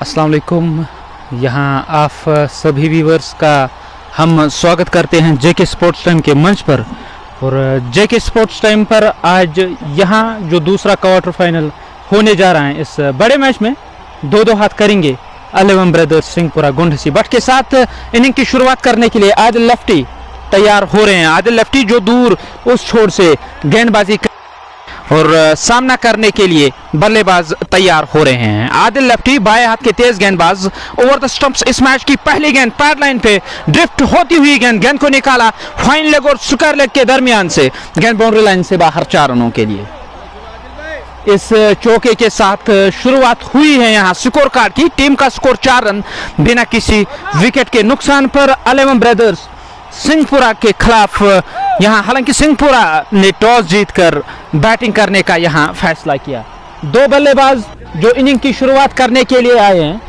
अस्सलाम वालेकुम। यहाँ आप सभी व्यूवर्स का हम स्वागत करते हैं जेके स्पोर्ट्स टाइम के मंच पर। और जेके स्पोर्ट्स टाइम पर आज यहाँ जो दूसरा क्वार्टर फाइनल होने जा रहा है, इस बड़े मैच में दो हाथ करेंगे 11 ब्रदर्स सिंहपुरा गुंडहसीबाट के साथ। इनिंग की शुरुआत करने के लिए आदिल लेफ्टी तैयार हो रहे हैं। आदिल लेफ्टी जो दूर उस छोर से गेंदबाजी और सामना करने के लिए बल्लेबाज तैयार हो रहे हैं। आदिल लेफ्टी बाएं हाथ के तेज गेंदबाज ओवर द स्टंप्स। इस मैच की पहली गेंद पैड लाइन पे ड्रिफ्ट होती हुई गेंद को निकाला फाइन लेग और स्क्वायर लेग के दरमियान से। गेंद बाउंड्री लाइन से बाहर 4 रनों के लिए। इस चौके के साथ शुरुआत हुई है यहाँ स्कोर कार्ड की। टीम का स्कोर 4 रन बिना किसी विकेट के नुकसान पर 11 ब्रदर्स सिंहपुरा के खिलाफ यहाँ। हालांकि सिंहपुरा ने टॉस जीतकर बैटिंग करने का यहाँ फैसला किया। 2 बल्लेबाज जो इनिंग की शुरुआत करने के लिए आए हैं।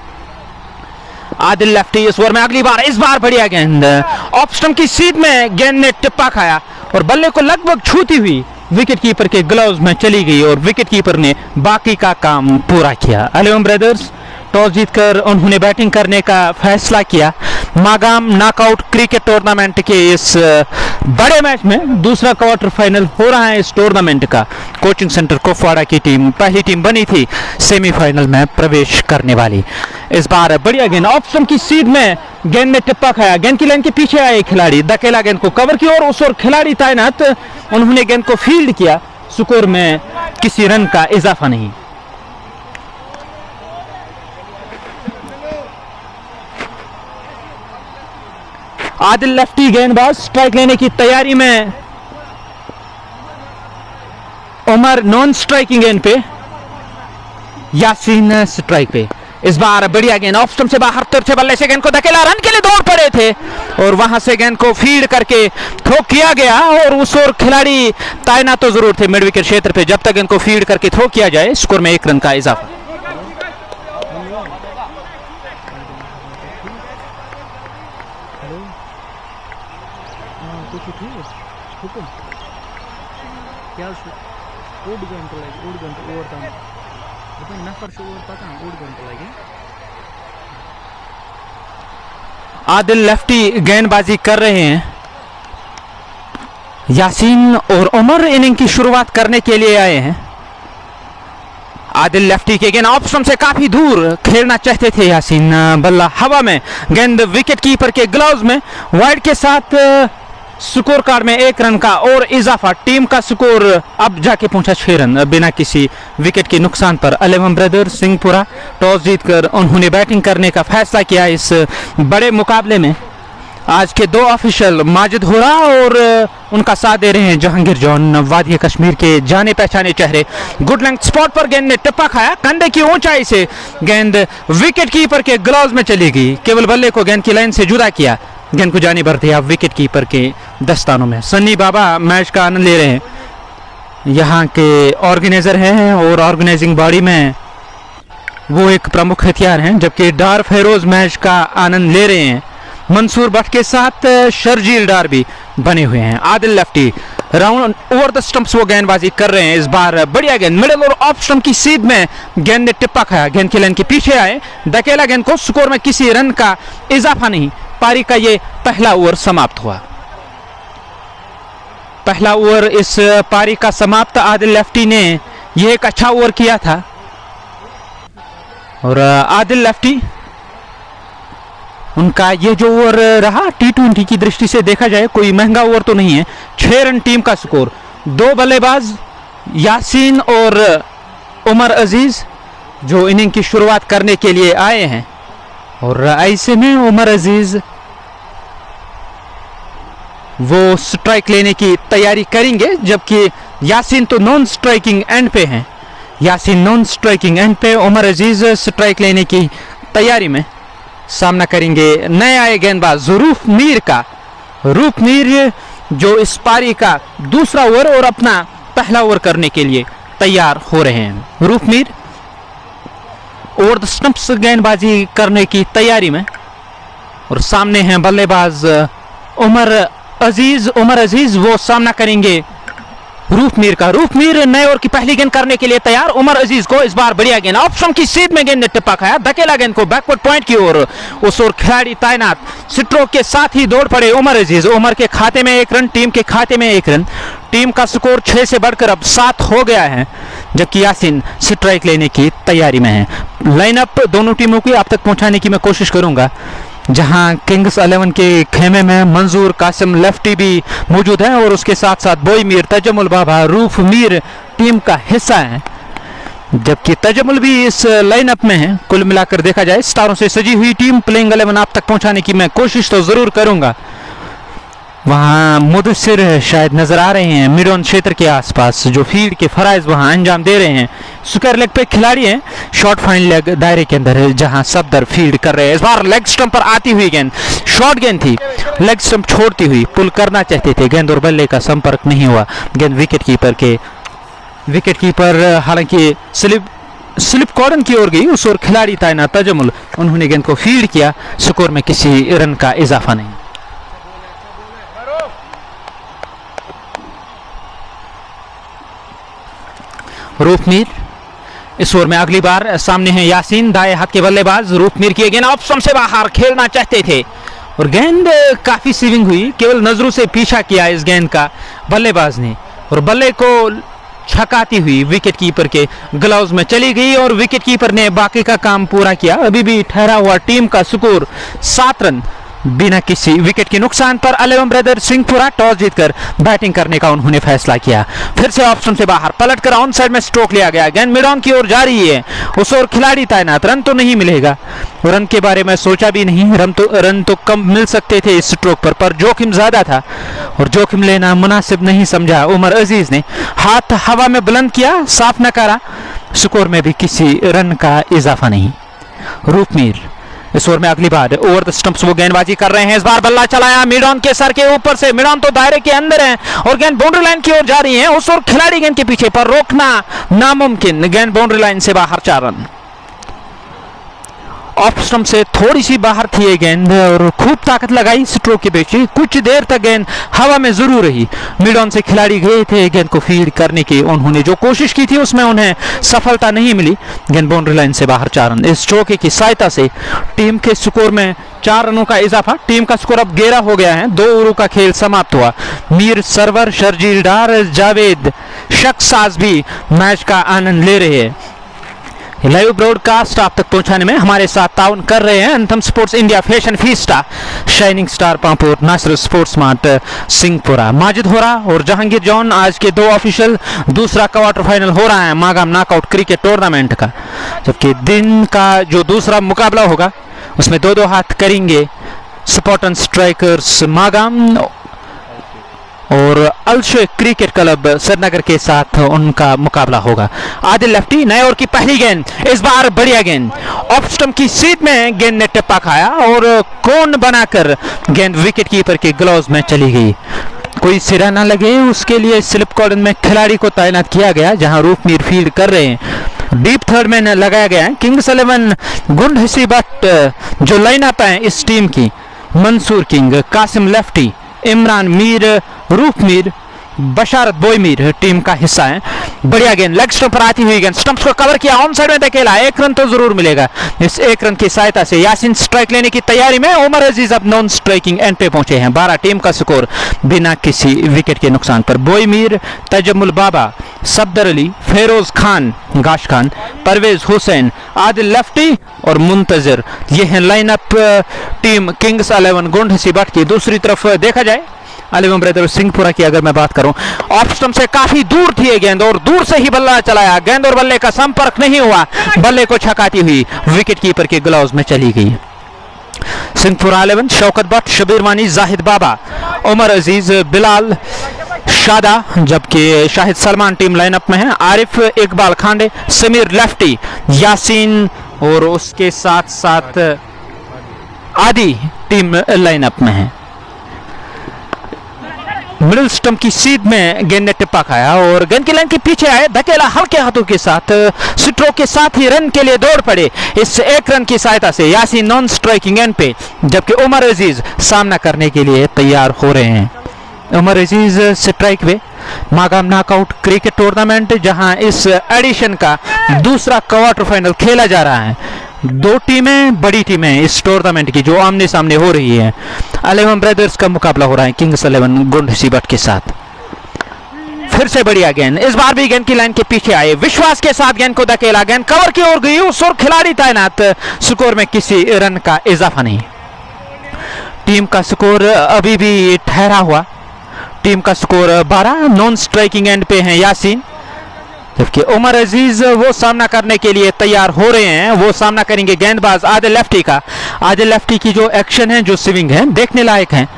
आदिल लेफ्टी इस ओवर में अगली बार, इस बार बढ़िया गेंद ऑफ स्टंप की सीध में गेंद ने टिप्पा खाया और बल्ले को लगभग छूती हुई विकेट कीपर के ग्लव्स में चली गई और विकेट कीपर ने बाकी का काम पूरा किया। 11 ब्रदर्स टॉस जीतकर उन्होंने बैटिंग करने का फैसला किया। मागाम नॉकआउट क्रिकेट टूर्नामेंट के इस बड़े मैच में दूसरा क्वार्टर फाइनल हो रहा है इस टूर्नामेंट का। कोचिंग सेंटर कुपवाड़ा की टीम पहली टीम बनी थी सेमीफाइनल में प्रवेश करने वाली। इस बार बढ़िया गेंद ऑफ स्टंप की सीध में गेंद में टिप्पा खाया। गेंद की लाइन के पीछे आए खिलाड़ी, धकेला गेंद को कवर की और खिलाड़ी तैनात, उन्होंने गेंद को फील्ड किया। स्कोर में किसी रन का इजाफा नहीं। आदिल लेफ्टी गेंदबाज स्ट्राइक लेने की तैयारी में। उमर नॉन स्ट्राइकिंग गेंद पे, यासीन स्ट्राइक पे। इस बार बढ़िया गेंद ऑफ स्टंप से बाहर तिरछे बल्ले से गेंद को धकेला, रन के लिए दौड़ पड़े थे और वहां से गेंद को फील्ड करके थ्रो किया गया। और उस ओर खिलाड़ी तैनात तो जरूर थे मिड विकेट क्षेत्र पे। जब तक गेंद को फील्ड करके थ्रो किया जाए स्कोर में 1 रन का इजाफा। आदिल लेफ्टी गेंदबाजी कर रहे हैं। यासीन और उमर इनिंग की शुरुआत करने के लिए आए हैं। आदिल लेफ्टी के गेंद ऑफ स्टंप से काफी दूर खेलना चाहते थे यासीन, बल्ला हवा में, गेंद विकेट कीपर के ग्लव्स में। वाइड के साथ स्कोर कार्ड में 1 रन का और इजाफा। टीम का स्कोर अब जाके पहुंचा 6 रन बिना किसी विकेट के नुकसान पर। 11 ब्रदर्स सिंहपुरा टॉस जीतकर उन्होंने बैटिंग करने का फैसला किया इस बड़े मुकाबले में। आज के 2 ऑफिशियल माजिद होरा और उनका साथ दे रहे हैं जहांगीर जॉन, वादी कश्मीर के जाने पहचाने चेहरे। गुड लेंथ स्पॉट पर गेंद ने टिप्पा खाया, कंधे की ऊंचाई से गेंद विकेट कीपर के ग्लव्स में चली गई। केवल बल्ले को गेंद की लाइन से जुदा किया, गेंद को जाने भर दिया विकेट कीपर के दस्तानों में। सन्नी बाबा मैच का आनंद ले रहे हैं, यहाँ के ऑर्गेनाइजर हैं और ऑर्गेनाइजिंग बॉडी में वो एक प्रमुख हथियार हैं। जबकि डार फेरोज मैच का आनंद ले रहे हैं, मंसूर भट्ट के साथ शर्जील डार भी बने हुए हैं। Adil lefty round over the stumps वो गेंदबाजी कर रहे हैं। इस बार बढ़िया गेंद मिडिल और ऑफ स्टंप की सीध में गेंद ने टिप्पा खाया, गेंद की लाइन के पीछे आए, धकेला गेंद को। स्कोर में किसी रन का इजाफा नहीं। पारी का ये पहला ओवर समाप्त हुआ। पहला ओवर इस पारी का समाप्त। आदिल लेफ्टी ने यह एक अच्छा ओवर किया था और आदिल लेफ्टी उनका ये जो ओवर रहा T20 की दृष्टि से देखा जाए कोई महंगा ओवर तो नहीं है। 6 रन टीम का स्कोर। 2 बल्लेबाज यासीन और उमर अजीज जो इनिंग की शुरुआत करने के लिए आए हैं और ऐसे में उमर अजीज वो स्ट्राइक लेने की तैयारी करेंगे, जबकि यासीन तो नॉन स्ट्राइकिंग एंड पे हैं। यासीन नॉन स्ट्राइकिंग एंड पे, उमर अजीज स्ट्राइक लेने की तैयारी में। सामना करेंगे नए आए गेंदबाज रूफ मीर का। रूफ मीर जो इस पारी का दूसरा ओवर और अपना पहला ओवर करने के लिए तैयार हो रहे हैं। Roof Mir over the stumps गेंदबाजी करने की तैयारी में और सामने हैं बल्लेबाज उमर अजीज। उमर अजीज वो सामना करेंगे रूफ मीर नए ओवर की पहली गेंद करने के लिए तैयार। उमर अजीज को इस बार बढ़िया गेंद, ऑफ स्टंप की सीध में गेंद ने टिप्पा खाया, धकेला गेंद को बैकवर्ड पॉइंट की ओर। उस ओर खिलाड़ी तैनात, स्ट्रोक के साथ ही दौड़ पड़े उमर अजीज। उमर के खाते में 1 रन, टीम के खाते में 1 रन। टीम का स्कोर 6 से बढ़कर अब 7 हो गया है, जबकि यासीन स्ट्राइक लेने की तैयारी में है। लाइनअप दोनों टीमों की आप तक पहुंचाने की मैं कोशिश करूंगा, जहां किंग्स 11 के खेमे में मंजूर कासिम लेफ्टी भी मौजूद है और उसके साथ साथ बोई मीर, तजमुल बाबा, रूफ मीर टीम का हिस्सा है, जबकि तजमुल भी इस लाइनअप में है। कुल मिलाकर देखा जाए स्टारों से सजी हुई टीम प्लेइंग 11 आप तक पहुंचाने की मैं कोशिश तो जरूर करूंगा। वहां मुदस्सिर शायद नजर आ रहे हैं मिड ऑन क्षेत्र के आसपास, जो फील्ड के फराइज वहां अंजाम दे रहे हैं। स्क्वायर लेग पे खिलाड़ी हैं, शॉर्ट फाइन लेग दायरे के अंदर है, जहां सफदर फील्ड कर रहे हैं। इस बार लेग स्टंप पर आती हुई गेंद, शॉर्ट गेंद थी, लेग स्टंप छोड़ती हुई पुल करना चाहते थे, गेंद और बल्ले का संपर्क नहीं हुआ। गेंद विकेट कीपर हालांकि स्लिप कॉर्डन की ओर गई, उस ओर खिलाड़ी तैनात तजमुल, उन्होंने गेंद को फील्ड किया। स्कोर में किसी रन का इजाफा नहीं। रूफ मीर इस ओवर में अगली बार सामने है यासीन, दाएं हाथ के बल्लेबाज। रूफ मीर की गेंद ऑफ स्टंप से बाहर खेलना चाहते थे और गेंद काफी स्विंग हुई, केवल नजरों से पीछा किया इस गेंद का बल्लेबाज ने और बल्ले को छकाती हुई विकेट कीपर के ग्लव्स में चली गई और विकेट कीपर ने बाकी का काम पूरा किया। अभी भी ठहरा हुआ टीम का स्कोर 7 रन बिना किसी विकेट के नुकसान पर। 11 ब्रदर्स सिंहपुरा टॉस जीतकर बैटिंग करने का उन्होंने फैसला किया। फिर से ऑप्शन से बाहर पलटकर ऑन साइड में स्ट्रोक लिया गया, गेंद मिड ऑन की ओर जा रही है, उस ओर खिलाड़ी तैनात। रन तो नहीं मिलेगा, रन के बारे में सोचा भी नहीं, रन तो कम मिल सकते थे इस स्ट्रोक पर जोखिम ज्यादा था और जोखिम लेना मुनासिब नहीं समझा उमर अजीज ने। हाथ हवा में बुलंद किया, साफ नकारा, स्कोर में भी किसी रन का इजाफा नहीं। रूप मीर इस ओवर में अगली बार ओवर द स्टंप्स वो गेंदबाजी कर रहे हैं। इस बार बल्ला चलाया मिड ऑन के सर के ऊपर से, मिड ऑन तो दायरे के अंदर है और गेंद बाउंड्री लाइन की ओर जा रही है, उस ओर खिलाड़ी गेंद के पीछे पर रोकना नामुमकिन, गेंद बाउंड्री लाइन से बाहर 4 रन। ऑफ स्टंप से थोड़ी सी बाहर थी ये गेंद और खूब ताकत लगाई स्ट्रोक के पीछे, कुछ देर तक गेंद हवा में जरूर रही। मिड ऑन से खिलाड़ी गए थे गेंद को फील्ड करने की, उन्होंने जो कोशिश की थी उसमें उन्हें सफलता नहीं मिली, गेंद बाउंड्री लाइन से बाहर 4 रन। इस चौके की सहायता से टीम के स्कोर में 4 रनों का इजाफा, टीम का स्कोर अब 11 हो गया है। 2 ओवरों का खेल समाप्त हुआ। मीर, सरवर, शर्जील डार, जावेद, शख्साज भी मैच का आनंद ले रहे हैं। लाइव ब्रॉडकास्ट आप तक पहुंचाने में हमारे साथ ताउन कर रहे हैं anthem sports India, fashion fiesta, shining star Pampore, Nasir sports mart Singhpura. Majid Hora और जहांगीर जॉन आज के 2 ऑफिशियल, दूसरा क्वार्टर फाइनल हो रहा है मागाम नॉकआउट क्रिकेट टूर्नामेंट का, जबकि दिन का जो दूसरा मुकाबला होगा उसमें 2-2 हाथ करेंगे स्पॉटन स्ट्राइकर्स मागाम और अलशेख क्रिकेट क्लब श्रीनगर के साथ उनका मुकाबला होगा। आदिल लेफ्टी, नए ओवर की पहली गेंद, इस बार बढ़िया गेंद, ऑफ स्टंप की सीध में गेंद ने टिप्पा खाया और कोन बनाकर गेंद विकेट कीपर के ग्लव्स में चली गई। कोई सिरा ना लगे उसके लिए स्लिप कॉर्डन में खिलाड़ी को तैनात किया गया, जहां रूफ मीर फील्ड कर रहे हैं। डीप थर्ड में लगाया गया है किंग्स 11 गुंडहसीबट जो लाइनअप है इस टीम की, Mansoor King, Qasim lefty, Imran Mir, Rauf Mir, Basharat Boi Mir team का हिस्सा है। बढ़िया गेंद, लेग स्टंप पर आती हुई गेंद, स्टंप्स को कवर किया, ऑन साइड में धकेला, 1 रन तो जरूर मिलेगा। इस 1 रन की सहायता से यासीन स्ट्राइक लेने की तैयारी में। उमर अजीज अब नॉन स्ट्राइकिंग एंड पे पहुंचे हैं। 12 टीम का स्कोर बिना किसी विकेट के नुकसान पर। बोई मीर, तजमुल बाबा, सफदर अली, फेरोज खान, गाश खान, परवेज हुसैन, आदिल लेफ्टी और मुंतजर, ये है लाइनअप टीम किंग्स 11 गुंडहसीबट की। दूसरी तरफ देखा जाए 11 ब्रदर्स सिंहपुरा की अगर मैं बात करूं, ऑफ स्टंप से काफी दूर थी ये गेंद और दूर से ही बल्ला चलाया, गेंद और बल्ले का संपर्क नहीं हुआ, बल्ले को छकाती हुई विकेट कीपर के ग्लव्स में चली गई। सिंहपुरा 11 शौकत भट्ट, शबीर वानी, जाहिद बाबा, उमर अजीज, बिलाल, शादा, जबकि शाहिद सलमान टीम लाइनअप में है। आरिफ, इकबाल खांडे, समीर लेफ्टी, यासीन और उसके साथ साथ आदि टीम लाइनअप में है। मिडिल स्टंप की सीध में गेंद ने टिप्पा खाया और गेंद की लाइन के पीछे आए, धकेला हल्के हाथों के साथ, स्ट्रोक के साथ ही रन के लिए दौड़ पड़े। इस 1 रन की सहायता से यासीन नॉन स्ट्राइकिंग एंड पे, जबकि उमर अजीज सामना करने के लिए तैयार हो रहे हैं। उमर अजीज स्ट्राइक पे मागाम नॉकआउट क्रिकेट टूर्नामेंट, जहां इस एडिशन का दूसरा क्वार्टर फाइनल खेला जा रहा है। दो टीमें, बड़ी टीमें इस टूर्नामेंट की जो आमने सामने हो रही है। 11 ब्रदर्स का मुकाबला हो रहा है किंग्स 11 गुंडहसीबट के साथ। फिर से बढ़िया गेंद, इस बार भी गेंद की लाइन के पीछे आए, विश्वास के साथ गेंद को धकेला, गेंद कवर की ओर गई, उस ओर खिलाड़ी तैनात, स्कोर में किसी रन का इजाफा नहीं। टीम का स्कोर अभी भी ठहरा हुआ, टीम का स्कोर 12। नॉन स्ट्राइकिंग एंड पे हैं यासीन, जबकि उमर अजीज वो सामना करने के लिए तैयार हो रहे हैं। वो सामना करेंगे गेंदबाज आदिल लेफ्टी का। आदिल लेफ्टी की जो एक्शन है, जो स्विंग है, देखने लायक है।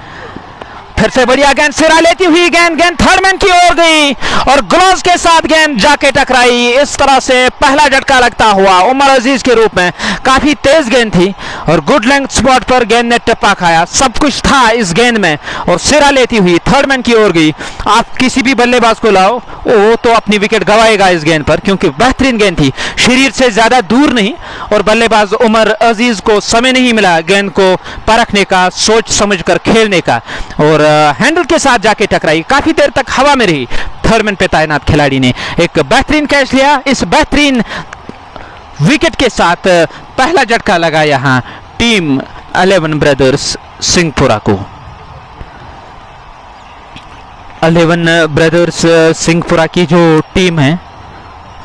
फिर से बढ़िया गेंद, सिरा लेती हुई गेंद, गेंद थर्ड मैन की ओर गई और ग्लोव्स के साथ गेंद जाके टकराई। इस तरह से पहला झटका लगता हुआ उमर अजीज के रूप में। काफी तेज गेंद थी और गुड लेंथ स्पॉट पर गेंद ने टप्पा खाया। सब कुछ था इस गेंद में और सिरा लेती हुई थर्ड मैन की ओर गई। आप किसी भी बल्लेबाज को लाओ, वो तो अपनी विकेट गंवाएगा इस गेंद पर, क्योंकि बेहतरीन गेंद थी, शरीर से ज्यादा दूर नहीं, और बल्लेबाज उमर अजीज को समय नहीं मिला गेंद को परखने का, सोच समझकर खेलने का, और हैंडल के साथ जाके टकराई। काफी देर तक हवा में रही। थर्ड मैन पे तैनात खिलाड़ी ने एक बेहतरीन कैच लिया। इस बेहतरीन विकेट के साथ पहला झटका लगा यहां टीम 11 ब्रदर्स सिंहपुरा को। 11 ब्रदर्स सिंहपुरा की जो टीम है,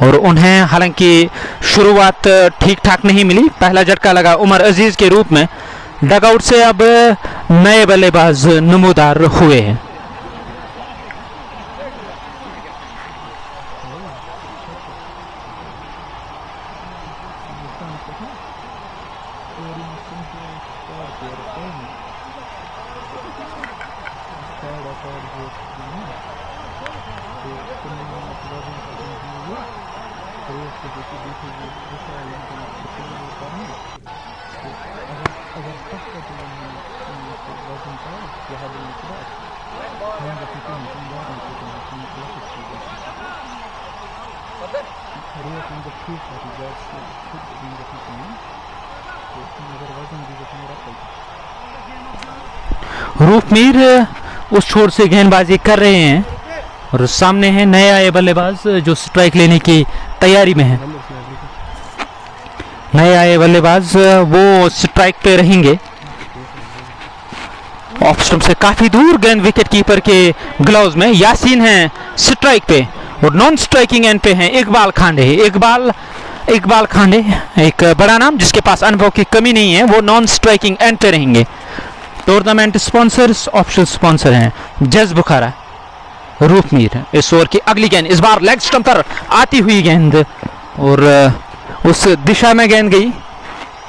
और उन्हें हालांकि शुरुआत ठीक ठाक नहीं मिली। पहला झटका लगा उमर अजीज के रूप में। डगआउट से अब नए बल्लेबाज नमूदार हुए हैं। रूपमीर उस छोर से गेंदबाजी कर रहे हैं और सामने है नए आए बल्लेबाज जो स्ट्राइक लेने की तैयारी में है। नए आए बल्लेबाज वो स्ट्राइक पे रहेंगे। ऑफ स्टंप से काफी दूर गेंद विकेट कीपर के ग्लव्स में। यासीन है स्ट्राइक पे और नॉन स्ट्राइकिंग एंड पे है इकबाल खांडे। इकबाल खांडे एक बड़ा नाम जिसके पास अनुभव की कमी नहीं है, वो नॉन स्ट्राइकिंग एंड पे रहेंगे। टूर्नामेंट स्पॉन्सर्स ऑफिशियल स्पॉन्सर हैं जज बुखारा, रूपमीर। इस ओवर की अगली गेंद, इस बार लेग स्टंप पर आती हुई गेंद और उस दिशा में गेंद गई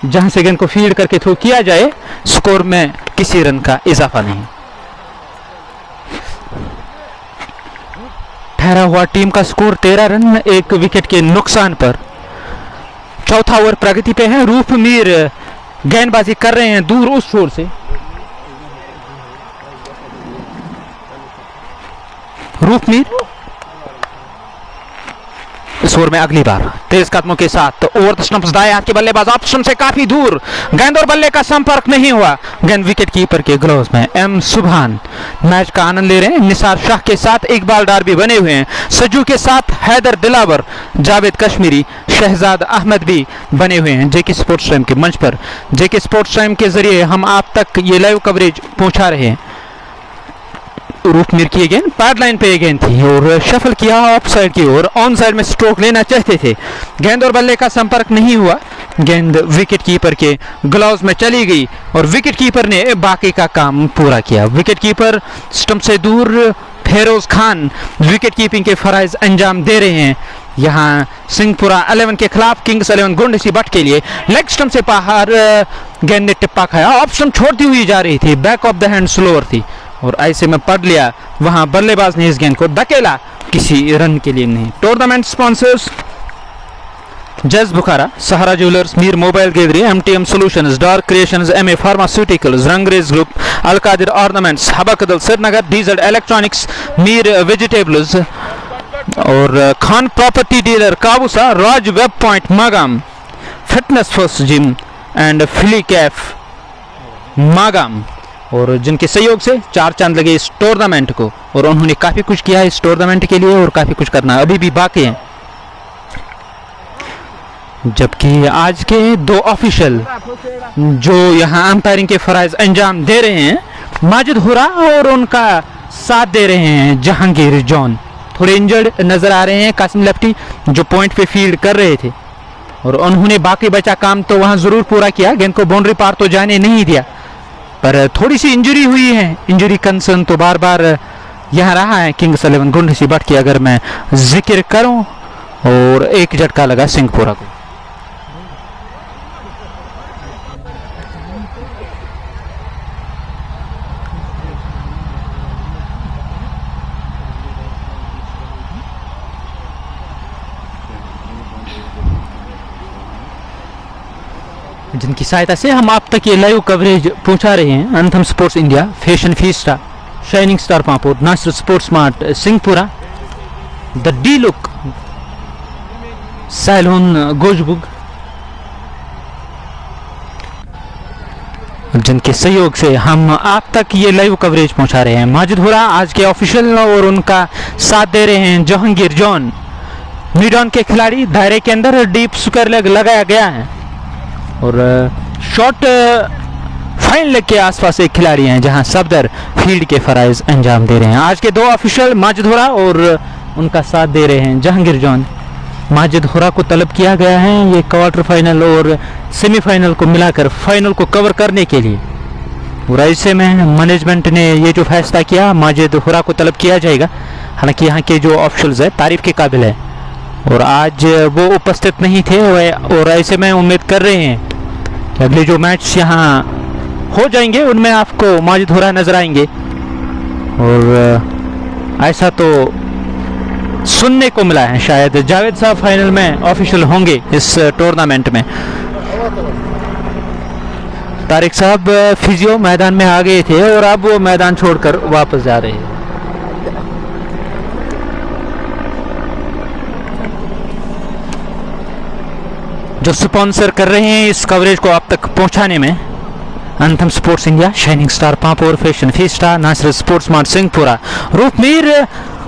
जहां से गेंद को फील्ड करके थ्रो किया जाए। स्कोर में किसी रन का इजाफा नहीं। ठहरा हुआ टीम का स्कोर 13 रन, एक विकेट के नुकसान पर। चौथा ओवर प्रगति पे है। रूपमीर गेंदबाजी कर रहे हैं दूर उस छोर से। रूपमीर इस ओवर में अगली बार तेज कदमों के साथ ओवर द स्टंप्स, दाएं हाथ के बल्लेबाज ऑप्शन से काफी दूर, गेंद और बल्ले का संपर्क नहीं हुआ। गेंद विकेट कीपर के ग्लोव्स में। एम सुभान मैच का आनंद ले रहे हैं। निसार शाह के साथ इकबाल डार भी बने हुए हैं। सज्जू के साथ हैदर दिलावर, जावेद कश्मीरी, शहजाद अहमद भी बने हुए हैं जेके स्पोर्ट्स टाइम के मंच पर। जेके स्पोर्ट्स टाइम के जरिए हम आप तक ये लाइव कवरेज पहुंचा रहे हैं। रूपमीर की गेंद पैड लाइन पे गेंद थी और शफल किया ऑफ साइड की ओर। ऑन साइड में स्ट्रोक लेना चाहते थे, गेंद और बल्ले का संपर्क नहीं हुआ। गेंद विकेट कीपर के ग्लव्स में चली गई और विकेट कीपर ने बाकी का काम पूरा किया। विकेट कीपर स्टंप से दूर फेरोज खान विकेट कीपिंग के फराइज अंजाम दे रहे हैं यहाँ सिंहपुरा 11 के खिलाफ किंग्स 11 गुंडहसीबट के लिए। लेग स्टंप से बाहर गेंद ने टिप्पा खाया। ऑफ स्टंप छोड़ती हुई जा रही थी, back of the hand slower थी और ऐसे में पढ़ लिया। वहां बल्लेबाज ने इस गेंद को धकेला, किसी रन के लिए नहीं। टूर्नामेंट स्पॉन्सर्स जज Bukhara, Sahara jewellers, Mir mobile gallery, MTM solutions, dark creations, MA pharmaceuticals, Rangrez group, Alqadir ornaments, Habakadal Srinagar, diesel electronics, Mir vegetables और Khan property dealer Kabusa, Raj web point Magam, fitness first gym and Philly cafe Magam. और जिनके सहयोग से 4 चांद लगे इस टूर्नामेंट को, और उन्होंने काफ़ी कुछ किया इस टूर्नामेंट के लिए और काफ़ी कुछ करना अभी भी बाकी है। जबकि आज के 2 ऑफिशियल जो यहाँ अंपायरिंग के फराइज अंजाम दे रहे हैं, माजिद हुरा और उनका साथ दे रहे हैं जहांगीर जॉन, थोड़े इंजर्ड नजर आ रहे हैं। कासिम लेफ्टी जो पॉइंट पे फील्ड कर रहे थे, और उन्होंने बाकी बचा काम तो वहां जरूर पूरा किया, गेंद को बाउंड्री पार तो जाने नहीं दिया, पर थोड़ी सी इंजरी हुई है। इंजरी कंसर्न तो बार बार यहाँ रहा है किंग्स 11 गुंडहसीबट की अगर मैं जिक्र करूं, और एक झटका लगा सिंहपुरा को। जिनकी सहायता से हम आप तक ये लाइव कवरेज पहुंचा रहे हैं, anthem sports India, fashion fiesta, shining star Pampore, Nasir sports smart Singhpura, the D look salon Gojbug, जिनके सहयोग से हम आप तक ये लाइव कवरेज पहुंचा रहे हैं। माजिद हुरा आज के ऑफिशियल और उनका साथ दे रहे हैं जहांगीर जॉन। मिड ऑन के खिलाड़ी दायरे के अंदर डीप स्क्वायर लेग लगाया गया है, और शॉर्ट फाइन लेग के आसपास एक खिलाड़ी हैं जहां सफदर फील्ड के फराइज अंजाम दे रहे हैं। आज के 2 ऑफिशियल माजिद हुरा और उनका साथ दे रहे हैं जहांगीर जॉन। माजिद हुरा को तलब किया गया है ये क्वार्टर फाइनल और सेमीफाइनल को मिलाकर फाइनल को कवर करने के लिए, और ऐसे में मैनेजमेंट ने ये जो फैसला किया माजिद हुरा को तलब किया जाएगा। हालांकि यहाँ के जो ऑफिशियल्स है तारीफ के काबिल है, और आज वो उपस्थित नहीं थे, और ऐसे में उम्मीद कर रहे हैं कि अगले जो मैच यहाँ हो जाएंगे उनमें आपको माजिद हुरा नजर आएंगे, और ऐसा तो सुनने को मिला है शायद जावेद साहब फाइनल में ऑफिशियल होंगे इस टूर्नामेंट में। तारिक साहब फिजियो मैदान में आ गए थे और अब वो मैदान छोड़कर वापस जा रहे हैं। जो स्पॉन्सर कर रहे हैं इस कवरेज को आप तक पहुंचाने में, anthem sports India, shining star Pampore, fashion fiesta, Nasir sports smart Singhpura, Roopmir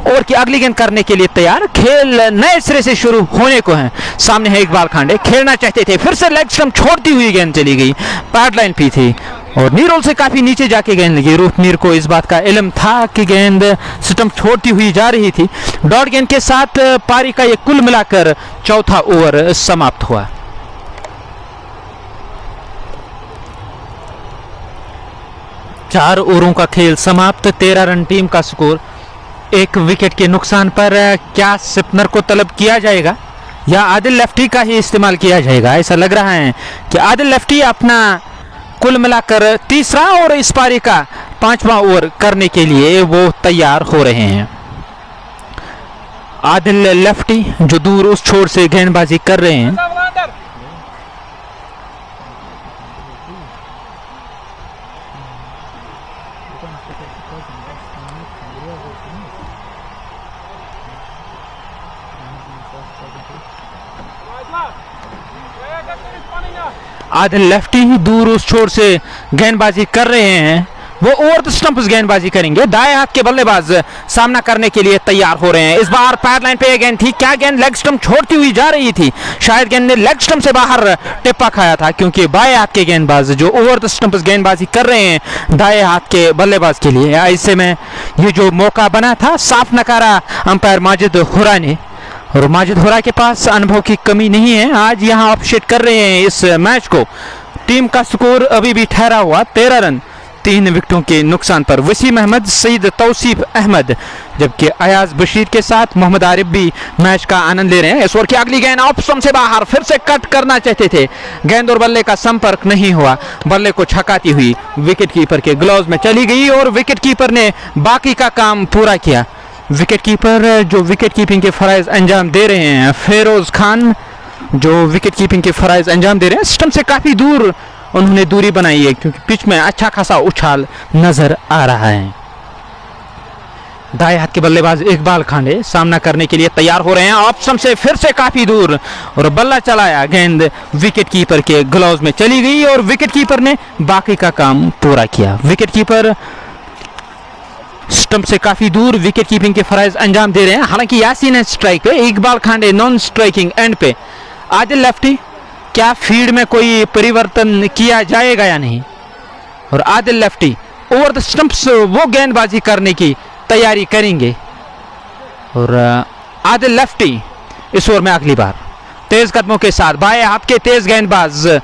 और की अगली गेंद करने के लिए तैयार। खेल नए सिरे से शुरू होने को है। सामने है इकबाल खांडे, खेलना चाहते थे, फिर से लेग स्टंप छोड़ती हुई गेंद चली गई, पैड लाइन पी थी और नी रोल से काफी नीचे जाके गेंद लगी। रूपमीर को इस बात का इल्म था कि गेंद स्टंप छोड़ती हुई जा रही थी। डॉट गेंद के साथ पारी का ये कुल मिलाकर चौथा ओवर समाप्त हुआ। चार ओवरों का खेल समाप्त, 13 रन टीम का स्कोर। एक विकेट के नुकसान पर क्या स्पिनर को तलब किया जाएगा या आदिल लेफ्टी का ही इस्तेमाल किया जाएगा? ऐसा लग रहा है कि आदिल लेफ्टी अपना कुल मिलाकर तीसरा और इस पारी का 5वां ओवर करने के लिए वो तैयार हो रहे हैं। आदिल लेफ्टी जो दूर उस छोर से गेंदबाजी कर रहे हैं। आदिल लेफ्टी ही दूर उस छोर से गेंदबाजी कर रहे हैं। वो ओवर द स्टंप्स गेंदबाजी करेंगे। दाएं हाथ के बल्लेबाज सामना करने के लिए तैयार हो रहे हैं। इस बार पैड लाइन पे गेंद थी, क्या गेंद लेग स्टंप छोड़ती हुई जा रही थी? शायद गेंद ने लेग स्टंप से बाहर टिप्पा खाया था, क्योंकि बाएं हाथ के गेंदबाज जो ओवर द स्टंप्स गेंदबाजी कर रहे हैं दाएं हाथ के बल्लेबाज के लिए, ऐसे में ये जो मौका बना था साफ नकारा अंपायर माजिद हुरा ने। और माजिद हुरा के पास अनुभव की कमी नहीं है। आज यहाँ ऑफसेट कर रहे हैं इस मैच को। टीम का स्कोर अभी भी ठहरा हुआ 13 रन 3 विकेटों के नुकसान पर। वसीम अहमद, सईद तौसीफ अहमद, जबकि अयाज बशीर के साथ मोहम्मद आरिफ भी मैच का आनंद ले रहे हैं। इस ओवर की अगली गेंद ऑफ स्टंप से बाहर, फिर से कट करना चाहते थे, गेंद और बल्ले का संपर्क नहीं हुआ। बल्ले को छकाती हुई विकेट कीपर के ग्लव्स में चली गई और विकेट कीपर ने बाकी का काम पूरा किया। विकेट कीपर जो विकेट कीपिंग के फराइज अंजाम दे रहे हैं, फेरोज खान जो विकेट कीपिंग के फराइज अंजाम दे रहे हैं, स्टंप से काफी दूर उन्होंने दूरी बनाई है, क्योंकि पिच में अच्छा खासा उछाल नजर आ रहा है। दाएं हाथ के बल्लेबाज इकबाल खांडे सामना करने के लिए तैयार हो रहे हैं। ऑप्शन से फिर से काफी दूर और बल्ला चलाया, गेंद विकेट कीपर के ग्लव्स में चली गई और विकेट कीपर ने बाकी का काम पूरा किया। विकेट कीपर स्टंप से काफी दूर विकेट कीपिंग के फराइज अंजाम दे रहे हैं। हालांकि यासीन है स्ट्राइक पे, Iqbal Khande non striking and पे। आदिल लेफ्टी, क्या फील्ड में कोई परिवर्तन किया जाएगा या नहीं? और Adil lefty over the stumps वो गेंदबाजी करने की तैयारी करेंगे। और आदिल लेफ्टी इस ओवर में अगली बार तेज कदमों के साथ बाएं हाथ के तेज गेंदबाज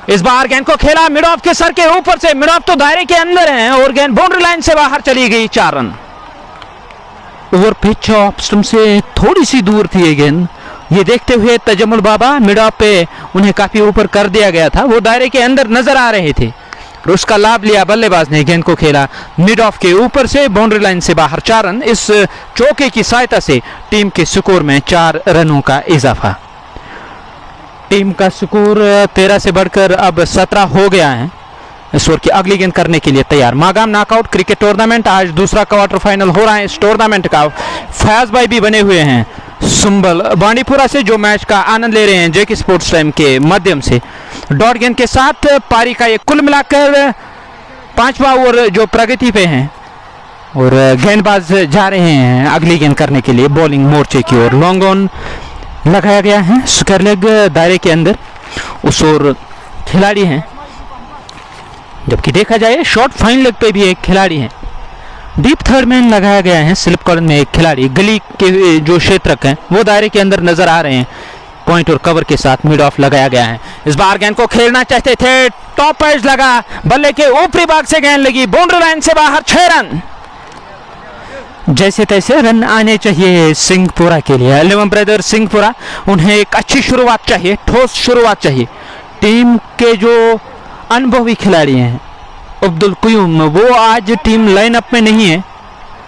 इस बार गेंद को खेला मिड ऑफ के सर के ऊपर से। मिड ऑफ तो दायरे के अंदर है और गेंद बाउंड्री लाइन से बाहर चली गई। 4 run. Over pitch off stump से थोड़ी सी दूर थी ये गेंद। ये देखते हुए तजमुल बाबा मिड ऑफ पे उन्हें काफी ऊपर कर दिया गया था, वो दायरे के अंदर नजर आ रहे थे और उसका लाभ लिया बल्लेबाज ने। गेंद को खेला मिड ऑफ के ऊपर से बाउंड्री लाइन से बाहर। 4 रन। इस चौके की सहायता से टीम के स्कोर में 4 रनों का इजाफा। टीम का स्कोर 13 से बढ़कर अब 17 हो गया है। इस ओवर की अगली गेंद करने के लिए तैयार। मागाम नॉकआउट क्रिकेट टूर्नामेंट आज दूसरा क्वार्टर फाइनल हो रहा है इस टूर्नामेंट का। फयाज भाई भी बने हुए हैं सुंबल बांडीपुरा से, जो मैच का आनंद ले रहे हैं जेके स्पोर्ट्स टाइम के माध्यम से। डॉट गेंद के साथ पारी का ये कुल मिलाकर 5वां ओवर जो प्रगति पे हैं और गेंदबाज जा रहे हैं अगली गेंद करने के लिए बॉलिंग मोर्चे की ओर। लॉन्ग ऑन लगाया गया है स्क्वायर लेग दायरे के अंदर। उस ओर खिलाड़ी हैं, जबकि देखा जाए शॉर्ट फाइन लेग पे भी एक खिलाड़ी है। डीप थर्ड मैन लगाया गया है स्लिप कॉर्नर में एक खिलाड़ी। गली के जो क्षेत्रक हैं वो दायरे के अंदर नजर आ रहे हैं। पॉइंट और कवर के साथ मिड ऑफ लगाया गया है। इस बार गेंद को खेलना चाहते थे, टॉप एज लगा, बल्ले के ऊपरी भाग से गेंद लगी, बाउंड्री लाइन से बाहर। 6 रन। जैसे तैसे रन आने चाहिए सिंहपुरा के लिए। 11 ब्रदर्स सिंहपुरा, उन्हें एक अच्छी शुरुआत चाहिए, ठोस शुरुआत चाहिए। टीम के जो अनुभवी खिलाड़ी हैं अब्दुल कुयूम, वो आज टीम लाइनअप में नहीं है,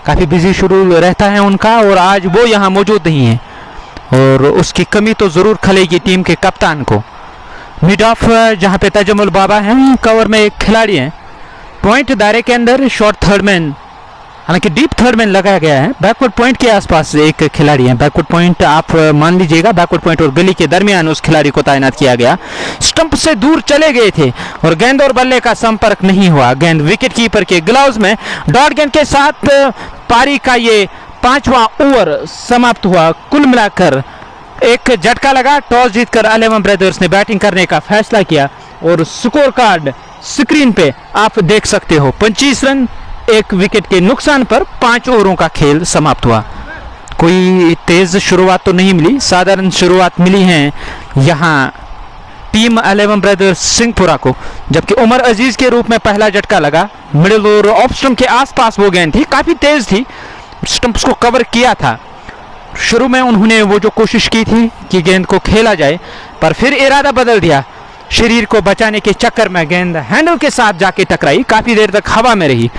काफ़ी बिजी शेड्यूल रहता है उनका और आज वो यहाँ मौजूद नहीं है और उसकी कमी तो ज़रूर खलेगी टीम के कप्तान को। मिड ऑफ जहाँ पे तजमुल बाबा हैं, कवर में एक खिलाड़ी हैं। पॉइंट दायरे के अंदर शॉर्ट थर्ड मैन, हालांकि डीप थर्ड मैन लगाया गया है। बैकवर्ड पॉइंट के आसपास एक खिलाड़ी है। बैकवर्ड पॉइंट आप मान लीजिएगा, बैकवर्ड पॉइंट और गली के दरमियान उस खिलाड़ी को तैनात किया गया। स्टंप से दूर चले गए थे और गेंद और बल्ले का संपर्क नहीं हुआ। गेंद विकेट कीपर के ग्लव्स में। डॉट गेंद के साथ पारी का ये 5वां ओवर समाप्त हुआ। कुल मिलाकर एक झटका लगा। टॉस जीतकर 11 ब्रदर्स ने बैटिंग करने का फैसला किया और स्कोर कार्ड स्क्रीन पे आप देख सकते हो। 25 रन 1 विकेट के नुकसान पर 5 ओवरों का खेल समाप्त हुआ। कोई तेज शुरुआत तो नहीं मिली, साधारण शुरुआत मिली है यहाँ टीम 11 ब्रदर्स सिंहपुरा को, जबकि उमर अजीज के रूप में पहला झटका लगा। मिडिल और ऑफ स्टंप के आसपास वो गेंद थी, काफी तेज थी, स्टंप्स को कवर किया था। शुरू में उन्होंने वो जो कोशिश की थी कि गेंद को खेला जाए, पर फिर इरादा बदल दिया। शरीर को बचाने के चक्कर में गेंद हैंडल के साथ जाके टकराई, काफी देर तक हवा में रही।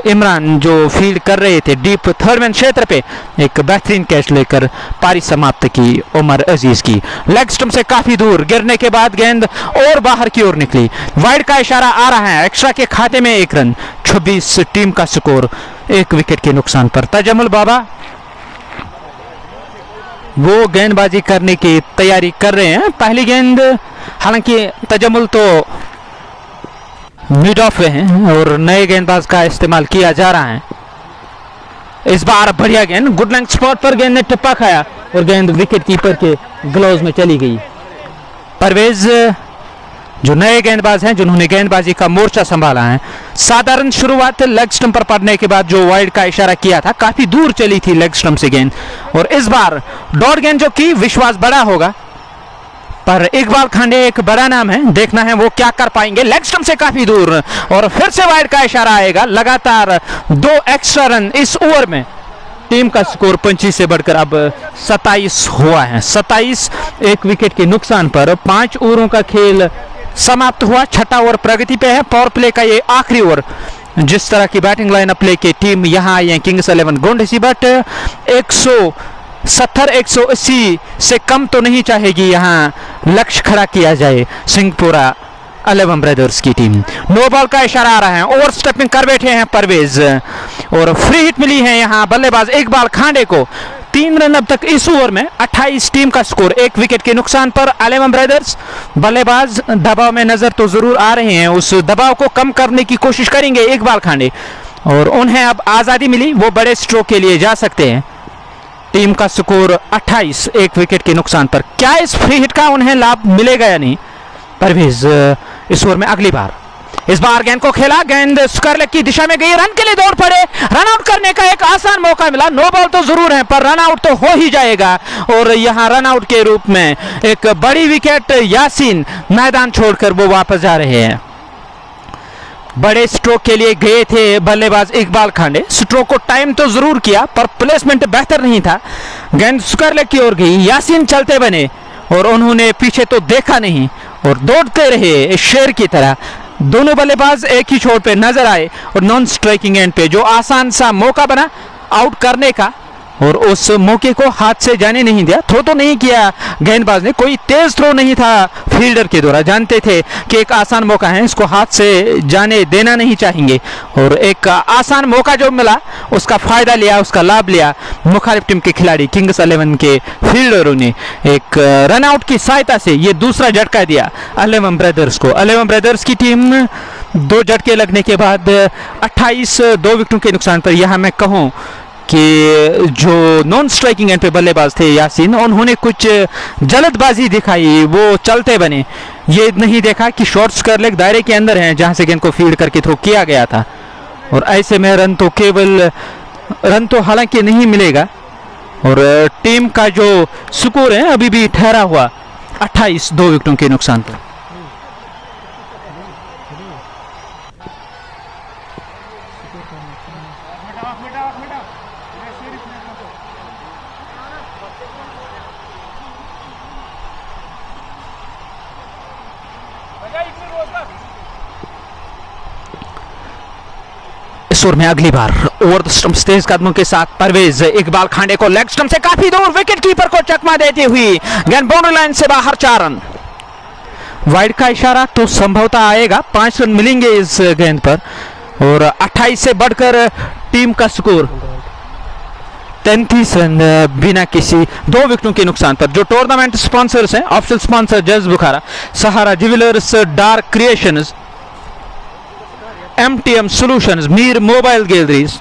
इमरान जो फील्ड कर रहे थे डीप थर्ड मैन क्षेत्र पे, एक बेहतरीन कैच लेकर पारी समाप्त की उमर अजीज की। लेग स्टंप से काफी दूर गिरने के बाद गेंद और बाहर की ओर निकली। वाइड का इशारा आ रहा है, एक्स्ट्रा के खाते में 1 रन। 26 टीम का स्कोर 1 विकेट के नुकसान पर। तजमुल बाबा वो गेंदबाजी करने की तैयारी कर रहे हैं। पहली गेंद, हालांकि तजमुल तो मिड ऑफ हैं और नए गेंदबाज का इस्तेमाल किया जा रहा है। इस बार बढ़िया गेंद, गुड लेंथ स्पॉट पर गेंद ने टिप्पा खाया और गेंद विकेट कीपर के ग्लव्स में चली गई। परवेज जो नए गेंदबाज हैं जिन्होंने गेंदबाजी का मोर्चा संभाला है। साधारण शुरुआत लेग स्टंप पर पड़ने के बाद जो वाइड का इशारा किया था, काफी दूर चली थी लेग स्टंप से गेंद और इस बार डॉट गेंद जो की विश्वास बड़ा होगा, पर इकबाल खांडे एक बड़ा नाम है, देखना है वो क्या कर पाएंगे। लेग स्टंप से काफी दूर और फिर से वाइड का इशारा आएगा। लगातार 2 एक्स्ट्रा रन इस ओवर में। टीम का स्कोर 25 से बढ़कर अब 27 हुआ है। 27 1 विकेट के नुकसान पर 5 ओवरों का खेल समाप्त हुआ। 6वां ओवर प्रगति पे है। पावर प्ले का ये आखिरी ओवर। जिस तरह की बैटिंग लाइनअप लेके टीम यहाँ आई है किंग्स 11 गुंडहसीबट, 170-180 से कम तो नहीं चाहेगी यहाँ लक्ष्य खड़ा किया जाए। सिंहपुरा 11 ब्रदर्स की टीम। नो बॉल का इशारा आ रहा है, ओवर स्टेपिंग कर बैठे हैं परवेज और फ्री हिट मिली है यहाँ बल्लेबाज इकबाल खांडे को। 3 रन अब तक इस ओवर में। 28 टीम का स्कोर, 1 विकेट के नुकसान पर 11 ब्रदर्स। बल्लेबाज दबाव में नजर तो जरूर आ रहे हैं, उस दबाव को कम करने की कोशिश करेंगे इकबाल खांडे और उन्हें अब आजादी मिली, वो बड़े स्ट्रोक के लिए जा सकते हैं। टीम का स्कोर 28, 1 विकेट के नुकसान पर। क्या इस फ्री हिट का उन्हें लाभ मिलेगा या नहीं? परवेज इस ओवर में अगली बार, इस बार गेंद को खेला, गेंद स्क्वायर लेग की दिशा में गई, रन के लिए दौड़ पड़े, रन आउट करने का एक आसान मौका मिला। नो बॉल तो जरूर है पर रन आउट तो हो ही जाएगा और यहां रन आउट के रूप में एक बड़ी विकेट यासीन मैदान छोड़कर वो वापस जा रहे हैं। बड़े स्ट्रोक के लिए गए थे बल्लेबाज इकबाल खांडे, स्ट्रोक को टाइम तो जरूर किया पर प्लेसमेंट बेहतर नहीं था। गेंद स्क्वायर लेग की ओर गई, यासीन चलते बने और उन्होंने पीछे तो देखा नहीं और दौड़ते रहे शेर की तरह। दोनों बल्लेबाज एक ही छोर पे नजर आए और नॉन स्ट्राइकिंग एंड पे जो आसान सा मौका बना आउट करने का और उस मौके को हाथ से जाने नहीं दिया। थ्रो तो नहीं किया गेंदबाज ने, कोई तेज थ्रो नहीं था फील्डर के द्वारा, जानते थे कि एक आसान मौका है, इसको हाथ से जाने देना नहीं चाहेंगे और एक आसान मौका जो मिला उसका फायदा लिया, उसका लाभ लिया मुखालिफ टीम के खिलाड़ी किंग्स 11 के फील्डरों ने। एक रन आउट की सहायता से ये दूसरा झटका दिया 11 ब्रदर्स को। 11 ब्रदर्स की टीम 2 झटके लगने के बाद 28 2 विकेटों के नुकसान पर। यहां मैं कहूं कि जो नॉन स्ट्राइकिंग एंड पे बल्लेबाज थे यासीन, उन्होंने कुछ जल्दबाजी दिखाई, वो चलते बने, ये नहीं देखा कि शॉर्ट स्क्वायर लेग दायरे के अंदर है जहां से गेंद को फील्ड करके थ्रो किया गया था और ऐसे में रन तो हालांकि नहीं मिलेगा और टीम का जो स्कोर है अभी भी ठहरा हुआ 28 2 विकेटों के नुकसान पर। इस ओवर में अगली बार ओवर द स्टंप्स तेज कदमों के साथ परवेज इकबाल खांडे को लेग स्टंप से काफी दूर विकेट कीपर को चकमा देती हुई गेंद बाउंड्री लाइन से बाहर, 4 रन। वाइड का इशारा तो संभवतः आएगा, 5 रन मिलेंगे इस गेंद पर और 28 से बढ़कर टीम का स्कोर 33 रन बिना किसी 2 विकेटों के नुकसान पर। जो टूर्नामेंट स्पॉन्सर्स हैं, ऑफिशियल स्पॉन्सर जज Bukhara, Sahara jewellers, dark creations, MTM Solutions, Mir mobile galleries,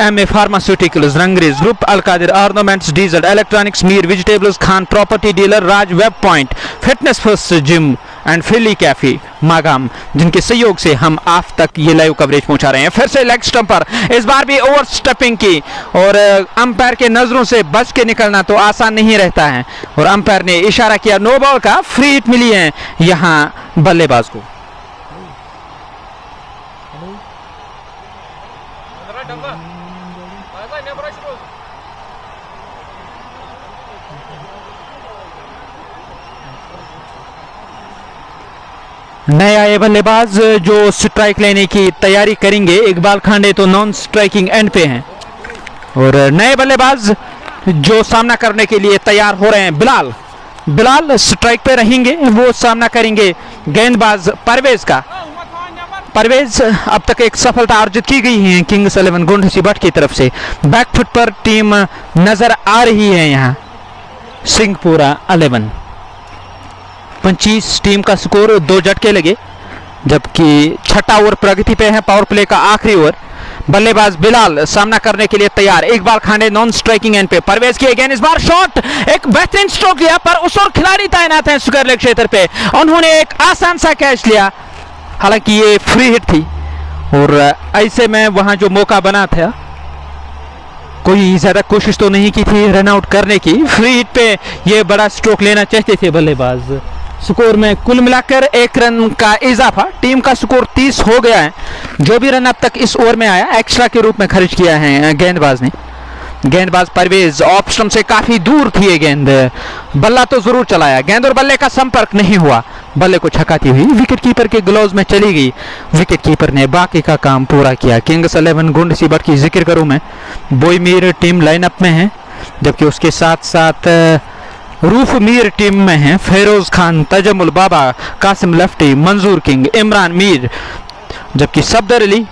MA pharmaceuticals, Rangrez group, Alqadir ornaments, diesel electronics, Mir vegetables, Khan property dealer, Raj web point, fitness first gym and Philly cafe, Magam, जिनके सहयोग से हम आप तक ये लाइव कवरेज पहुंचा रहे हैं। फिर से लेग स्टंप पर, इस बार भी ओवर स्टेपिंग की और अंपायर के नजरों से बच के निकलना तो आसान नहीं रहता है और अंपायर ने इशारा किया नो बॉल का, फ्री हिट मिली है यहां बल्लेबाज को। नए आए बल्लेबाज जो स्ट्राइक लेने की तैयारी करेंगे, इकबाल खांडे तो नॉन स्ट्राइकिंग एंड पे हैं और नए बल्लेबाज जो सामना करने के लिए तैयार हो रहे हैं, बिलाल स्ट्राइक पे रहेंगे, वो सामना करेंगे गेंदबाज परवेज का। परवेज अब तक एक सफलता अर्जित की गई है किंग्स 11 गुंडहसीबट की तरफ से। बैकफुट पर टीम नजर आ रही है यहाँ सिंहपुरा 11। 25 टीम का स्कोर, 2 झटके लगे जबकि छठा ओवर प्रगति पे है, पावर प्ले का आखिरी ओवर। बल्लेबाज बिलाल सामना करने के लिए तैयार, Iqbal Khande non striking and पे। परवेज की अगेन इस बार शॉट, एक बेहतरीन स्ट्रोक लिया पर उस ओर खिलाड़ी तैनात है स्क्वायर लेग क्षेत्र पे, उन्होंने एक आसान सा कैच लिया, हालांकि ये फ्री हिट थी और ऐसे में वहां जो मौका बना था कोई ज्यादा कोशिश तो नहीं की थी रन आउट करने की। फ्री हिट पे ये बड़ा स्ट्रोक लेना चाहते थे बल्लेबाज। स्कोर में कुल मिलाकर 1 रन का इजाफा, टीम का स्कोर 30 हो गया है। जो भी रन अब तक इस ओवर में आया एक्स्ट्रा के रूप में खर्च किया है गेंदबाज ने। गेंदबाज परवेज ऑफ स्टंप से काफी दूर थी ये गेंद, बल्ला तो जरूर चलाया, गेंद और बल्ले का संपर्क नहीं हुआ, बल्ले को छकाती हुई विकेट कीपर के ग्लोव्स में चली गई। विकेट कीपर ने बाकी का काम पूरा किया। किंग्स 11 गुंडहसीबट की जिक्र करूं मैं, बोईमीर टीम लाइनअप में है, जबकि उसके साथ साथ रूफ मीर टीम में हैं, फेरोज खान, तजमुल बाबा, कासिम लेफ्टी, मंजूर किंग, इमरान मीर, जबकि सफदर अली,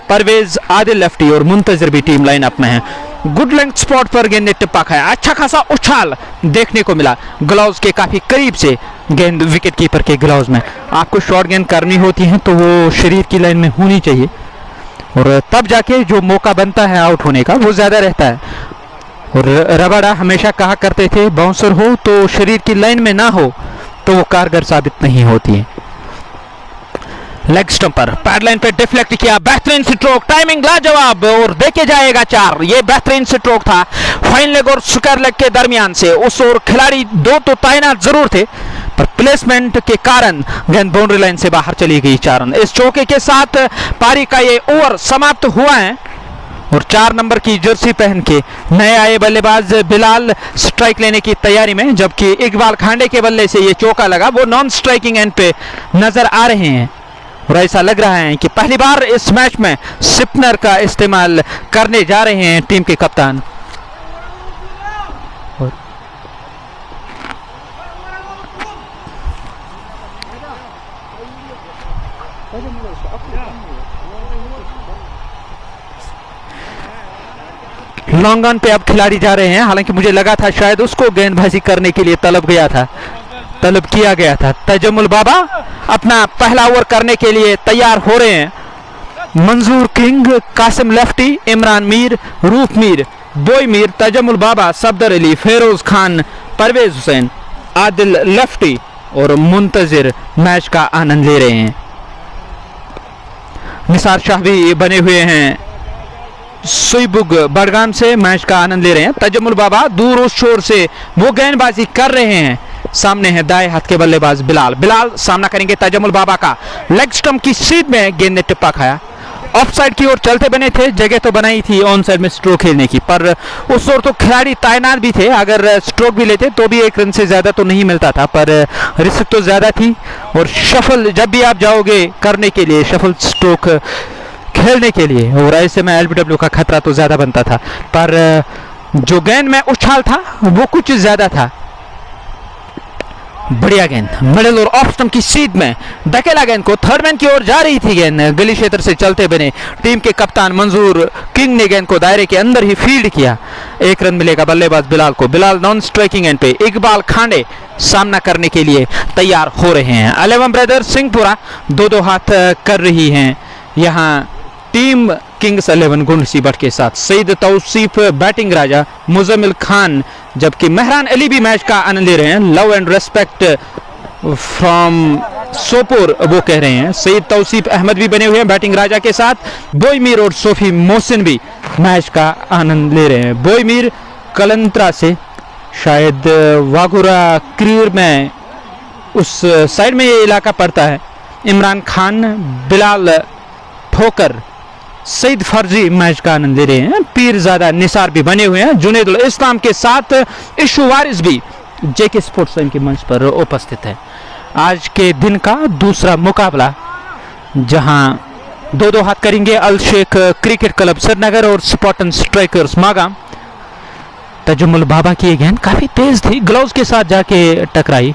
परवेज, आदिल लेफ्टी और मुंतजिर भी टीम लाइनअप में हैं। गुड लेंथ स्पॉट पर गेंद ने टिप्पा खाया, अच्छा खासा उछाल देखने को मिला, ग्लव्स के काफी करीब से गेंद विकेट कीपर के ग्लव्स में। आपको शॉर्ट गेंद करनी होती है तो वो शरीर की लाइन में होनी चाहिए और तब जाके जो मौका बनता है आउट होने का वो ज्यादा रहता है। और रबाडा हमेशा कहा करते थे बाउंसर हो तो शरीर की लाइन में ना हो तो वो कारगर साबित नहीं होती है। लेग स्टंप पर पैड लाइन पे डिफ्लेक्ट किया, बेहतरीन स्ट्रोक, टाइमिंग लाजवाब और देखे जाएगा 4। ये बेहतरीन स्ट्रोक था फाइन लेग और स्क्वायर लेग के दरमियान से। उस ओर खिलाड़ी 2 तो तैनात जरूर थे पर प्लेसमेंट के कारण गेंद बाउंड्री लाइन से बाहर चली गई 4 रन। इस चौके के साथ पारी का ये ओवर समाप्त हुआ है और 4 नंबर की जर्सी पहन के नए आए बल्लेबाज बिलाल स्ट्राइक लेने की तैयारी में, जबकि इकबाल खांडे के बल्ले से ये चौका लगा, वो नॉन स्ट्राइकिंग एंड पे नजर आ रहे हैं और ऐसा लग रहा है कि पहली बार इस मैच में स्पिनर का इस्तेमाल करने जा रहे हैं टीम के कप्तान। लॉन्ग ऑन पे अब खिलाड़ी जा रहे हैं, हालांकि मुझे लगा था शायद उसको गेंदबाजी करने के लिए तलब किया गया था। तजमुल बाबा अपना पहला ओवर करने के लिए तैयार हो रहे हैं। मंजूर किंग, कासिम लेफ्टी, इमरान मीर, रूफ मीर, बोई मीर, तजमुल बाबा, सफदर अली, फेरोज खान, परवेज हुसैन, आदिल लेफ्टी और मुंतजिर मैच का आनंद ले रहे हैं। निसार शाह भी बने हुए हैं सुईबुग बड़गाम से, मैच का आनंद ले रहे हैं। तजमुल बाबा दूर उस छोर से वो गेंदबाजी कर रहे हैं। सामने है दाएं हाथ के बल्लेबाज बिलाल सामना करेंगे तजमुल बाबा का। लेग स्टंप की सीध में गेंद ने टिप्पा खाया, ऑफ साइड की ओर चलते बने थे, जगह तो बनाई थी ऑन साइड में स्ट्रोक खेलने की, पर उस ओर तो खिलाड़ी तैनात भी थे, अगर स्ट्रोक भी लेते तो भी 1 रन से ज्यादा तो नहीं मिलता था, पर रिस्क तो ज्यादा थी। और शफल जब भी आप जाओगे करने के लिए, शफल स्ट्रोक खेलने के लिए, और ऐसे में एलबीडब्ल्यू का खतरा तो ज्यादा बनता था, पर जो गेंद में उछाल था वो कुछ ज्यादा था। बढ़िया गेंद मिडिल और ऑफ स्टंप की सीध में धकेला गेंद को, थर्ड मैन की ओर जा रही थी गेंद, गली क्षेत्र से चलते बने टीम के कप्तान मंजूर किंग ने गेंद को दायरे के अंदर ही फील्ड किया। 1 रन मिलेगा बल्लेबाज बिलाल को। बिलाल नॉन स्ट्राइकिंग एंड पे, इकबाल खांडे सामना करने के लिए तैयार हो रहे हैं। 11 ब्रदर्स सिंहपुरा 2-2 हाथ कर रही हैं यहाँ टीम किंग्स 11 गुंडसीबट के साथ। सईद तौसीफ बैटिंग राजा, मुजम्मिल खान, जबकि मेहरान अली भी मैच का आनंद ले रहे हैं। Love and respect from Sopore वो कह रहे हैं। सईद तौसीफ अहमद भी बने हुए हैं बैटिंग राजा के साथ। बोई मीर और सोफी मोहसिन भी मैच का आनंद ले रहे हैं। बोई मीर कलंत्रा से, शायद वागुरा क्रीर में उस साइड में ये इलाका पड़ता है। इमरान खान, बिलाल ठोकर, सईद फर्जी मैच का आनंद ले रहे हैं। पीरजादा निसार भी बने हुए हैं। जुनेदुल इस्लाम के साथ इशू वारिस भी जेके स्पोर्ट्स टाइम के मंच पर उपस्थित है। आज के दिन का दूसरा मुकाबला जहां 2-2 हाथ करेंगे अल शेख क्रिकेट क्लब श्रीनगर और स्पॉटन स्ट्राइकर्स मागाम। तजमुल बाबा की गेंद काफी तेज थी, ग्लव्स के साथ जाके टकराई।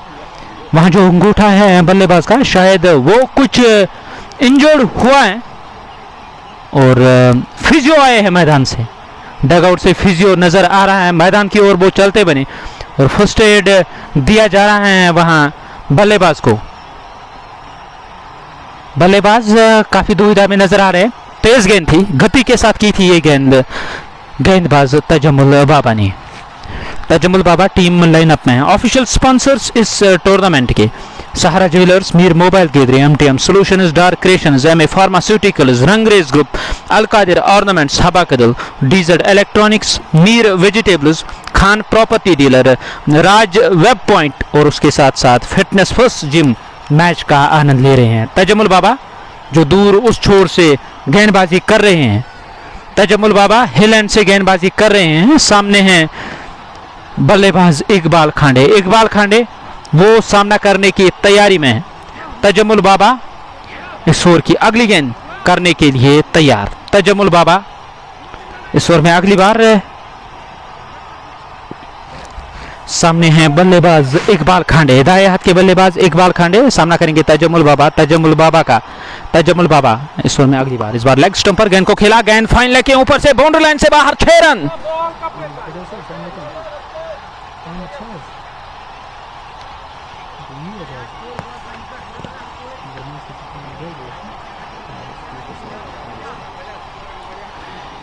वहां जो अंगूठा है बल्लेबाज का, शायद वो कुछ इंजर्ड हुआ है और फिजियो आए हैं मैदान से, डगआउट से फिजियो नजर आ रहा है। मैदान की ओर वो चलते बने और फर्स्ट एड दिया जा रहा है वहां बल्लेबाज को। बल्लेबाज काफी दुविधा में नजर आ रहे हैं। तेज गेंद थी, गति के साथ की थी ये गेंदबाज तजमुल बाबा ने। तजमुल बाबा टीम लाइनअप में है। ऑफिशियल स्पॉन्सर्स इस टूर्नामेंट के Sahara jewellers, Mir mobile gallery, MTM solutions, dark creations, MA pharmaceuticals, Rangrez group, Alqadir ornaments, Habakadal, DZ electronics, Mir vegetables, Khan property dealer, Raj web point और उसके साथ साथ फिटनेस फर्स्ट जिम मैच का आनंद ले रहे हैं। तजमुल बाबा जो दूर उस छोर से गेंदबाजी कर रहे हैं। तजमुल बाबा हिल एंड से गेंदबाजी कर रहे हैं। सामने हैं बल्लेबाज इकबाल खांडे वो सामना करने की तैयारी में है। तजमुल बाबा इस ओवर की अगली गेंद करने के लिए तैयार। तजमुल बाबा इस ओवर में अगली बार सामने हैं बल्लेबाज इकबाल खांडे, दाएं हाथ के बल्लेबाज इकबाल खांडे सामना करेंगे तजमुल बाबा इस ओवर में अगली बार। इस बार लेग स्टंप पर गेंद को खेला, गेंद फाइन लेग के ऊपर से बाउंड्री लाइन से बाहर, 6 रन।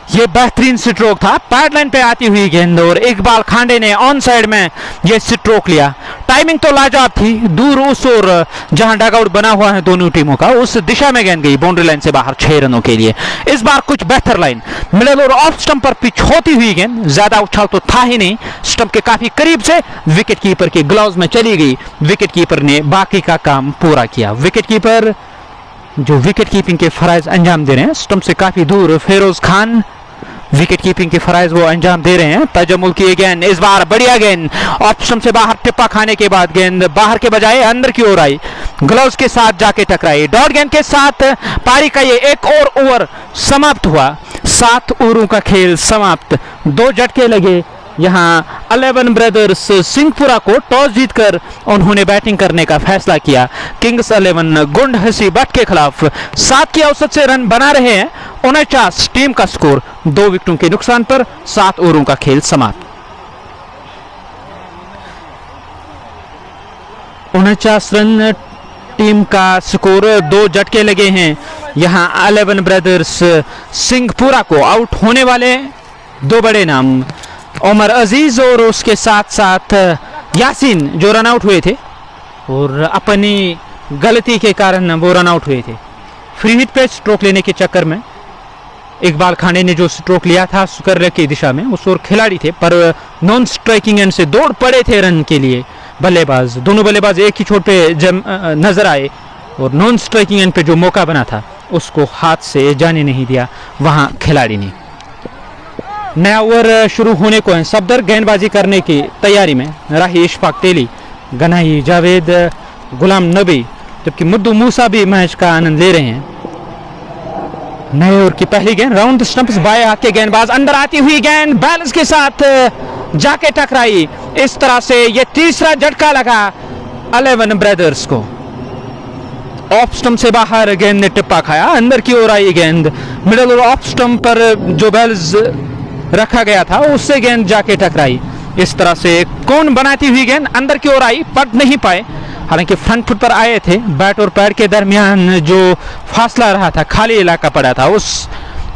ये बेहतरीन स्ट्रोक था, पैड लाइन पे आती हुई गेंद और इकबाल खांडे ने ऑन साइड में ये स्ट्रोक लिया। टाइमिंग तो लाजवाब थी, दूर उस और जहां डगआउट बना हुआ है दोनों टीमों का, उस दिशा में गेंद गई बाउंड्री लाइन से बाहर 6 रनों के लिए। इस बार कुछ बेहतर लाइन, मिडल और ऑफ स्टंप पर पिच होती हुई गेंद, ज्यादा उछाल तो था ही नहीं, स्टंप के काफी करीब से विकेट कीपर के ग्लव्स में चली गई। विकेट कीपर ने बाकी का काम पूरा किया। विकेट कीपर जो विकेट कीपिंग के फराइज अंजाम दे रहे हैं, स्टंप से काफी दूर फिरोज खान विकेट कीपिंग के फराइज वो अंजाम दे रहे हैं। तजमुल की गेंद, इस बार बढ़िया गेंद, ऑप्शन से बाहर टिप्पा खाने के बाद गेंद बाहर के बजाय अंदर की ओर आई, ग्लव्स के साथ जाके टकराई। डॉट गेंद के साथ पारी का ये एक और ओवर समाप्त हुआ। 7 ओवरों का खेल समाप्त। 2 झटके लगे यहाँ 11 ब्रदर्स सिंहपुरा को। टॉस जीतकर उन्होंने बैटिंग करने का फैसला किया। किंग्स 11 गुंडहसीबट के खिलाफ 7 की औसत से रन बना रहे हैं। 49 टीम का स्कोर, 2 विकेटों के नुकसान पर 7 ओवरों का खेल समाप्त। 49 रन टीम का स्कोर, 2 झटके लगे हैं यहाँ 11 ब्रदर्स सिंहपुरा को। आउट होने वाले 2 बड़े नाम, उमर अजीज और उसके साथ साथ यासीन जो रन आउट हुए थे और अपनी गलती के कारण वो रन आउट हुए थे। फ्री हिट पे स्ट्रोक लेने के चक्कर में इकबाल खांडे ने जो स्ट्रोक लिया था सुकर की दिशा में, उस ओर खिलाड़ी थे पर नॉन स्ट्राइकिंग एंड से दौड़ पड़े थे रन के लिए बल्लेबाज। दोनों बल्लेबाज एक ही छोर पे नजर आए और नॉन स्ट्राइकिंग एंड पे जो मौका बना था उसको हाथ से जाने नहीं दिया वहां खिलाड़ी ने। नया ओवर शुरू होने को है। सफदर गेंदबाजी करने की तैयारी में, राही इशफाक तेली, गनाही जावेद, गुलाम नबी, जबकि मुद्दू मूसा भी मैच का आनंद ले रहे हैं। नए ओवर की पहली गेंद, राउंड द स्टंप्स, बाएं हाथ के गेंदबाज, अंदर आती हुई गेंद बैलेंस के साथ जाके टकराई। इस तरह से ये तीसरा झटका लगा 11 ब्रदर्स को। ऑफ स्टंप से बाहर गेंद ने टिप्पा खाया, अंदर की ओर आई गेंद, मिडल और ऑफ स्टंप पर जो बैलेंस रखा गया था उससे गेंद जाके टकराई। इस तरह से कौन बनाती हुई गेंद अंदर की ओर आई, पट नहीं पाए, हालांकि फ्रंट फुट पर आए थे। बैट और पैड के दरमियान जो फासला रहा था, खाली इलाका पड़ा था, उस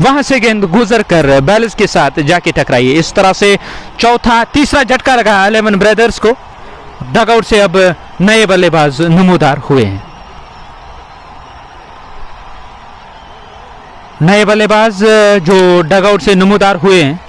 वहां से गेंद गुजर कर बैलेंस के साथ जाके टकराई। इस तरह से तीसरा झटका लगा 11 ब्रदर्स को। डगआउट से अब नए बल्लेबाज नमूदार हुए हैं। नए बल्लेबाज जो डगआउट से नमूदार हुए हैं,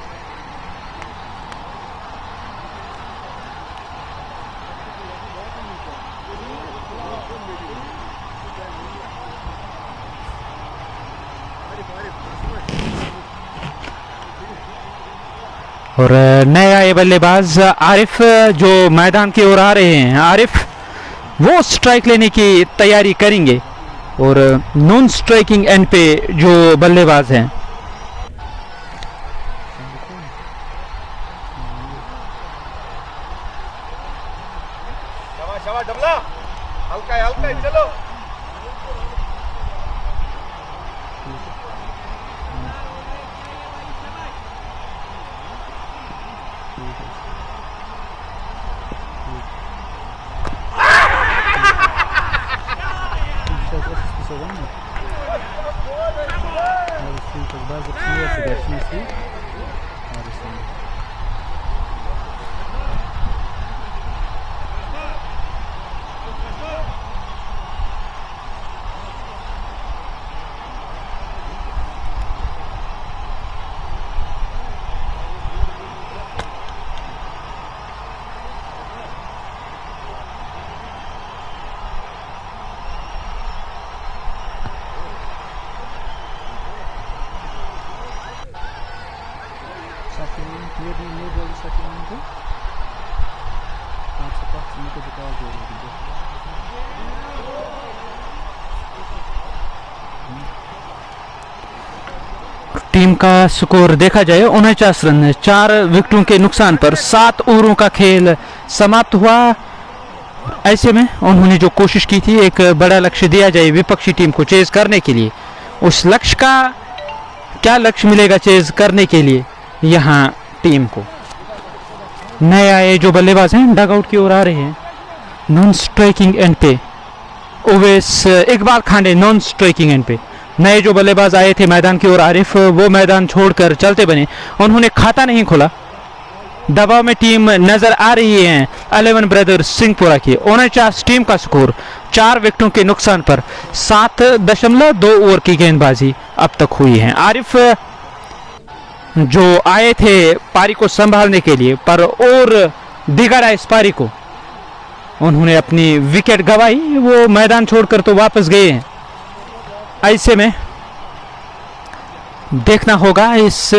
और नए आए बल्लेबाज आरिफ जो मैदान की ओर आ रहे हैं। आरिफ वो स्ट्राइक लेने की तैयारी करेंगे और नॉन स्ट्राइकिंग एंड पे जो बल्लेबाज हैं हल्का चलो। टीम का स्कोर देखा जाए 49 रन, 4 विकेटों के नुकसान पर 7 ओवरों का खेल समाप्त हुआ। ऐसे में उन्होंने जो कोशिश की थी, एक बड़ा लक्ष्य दिया जाए विपक्षी टीम को चेज करने के लिए, उस लक्ष्य का क्या लक्ष्य मिलेगा चेज करने के लिए यहाँ टीम को। नए आए जो बल्लेबाज हैं डगआउट की ओर आ रहे हैं, नॉन स्ट्राइकिंग एंड पे Owais Iqbal Khande non striking and पे। नए जो बल्लेबाज आए थे मैदान की ओर, आरिफ वो मैदान छोड़कर चलते बने, उन्होंने खाता नहीं खोला। दबाव में टीम नजर आ रही है 11 ब्रदर्स सिंहपुरा की। 49 टीम का स्कोर, 4 विकेटों के नुकसान पर 7.2 ओवर की गेंदबाजी अब तक हुई है। आरिफ जो आए थे पारी को संभालने के लिए, पर और बिगड़ा इस पारी को, उन्होंने अपनी विकेट गंवाई, वो मैदान छोड़कर तो वापस गए हैं। ऐसे में देखना होगा इस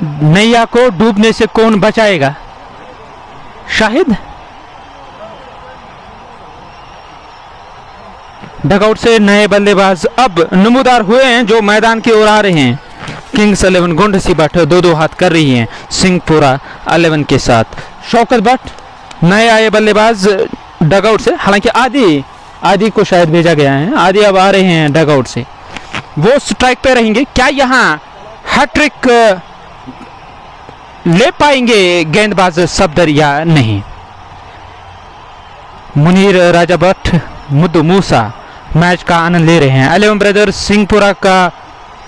नैया को डूबने से कौन बचाएगा। शाहिद डगआउट से नए बल्लेबाज अब नमूदार हुए हैं जो मैदान की ओर आ रहे हैं। किंग्स 11 गुंडसीबाट 2-2 हाथ कर रही हैं सिंहपुरा 11 के साथ। शौकत भट्ट नए आए बल्लेबाज डगआउट से, हालांकि आदि को शायद भेजा गया है, आदि अब आ रहे हैं डगआउट से, वो स्ट्राइक पे रहेंगे। क्या यहाँ हैट्रिक ले पाएंगे गेंदबाज सफदर या नहीं। मुनीर राजा भट्ट मुद्दू मूसा मैच का आनंद ले रहे हैं। 11 ब्रदर्स सिंहपुरा का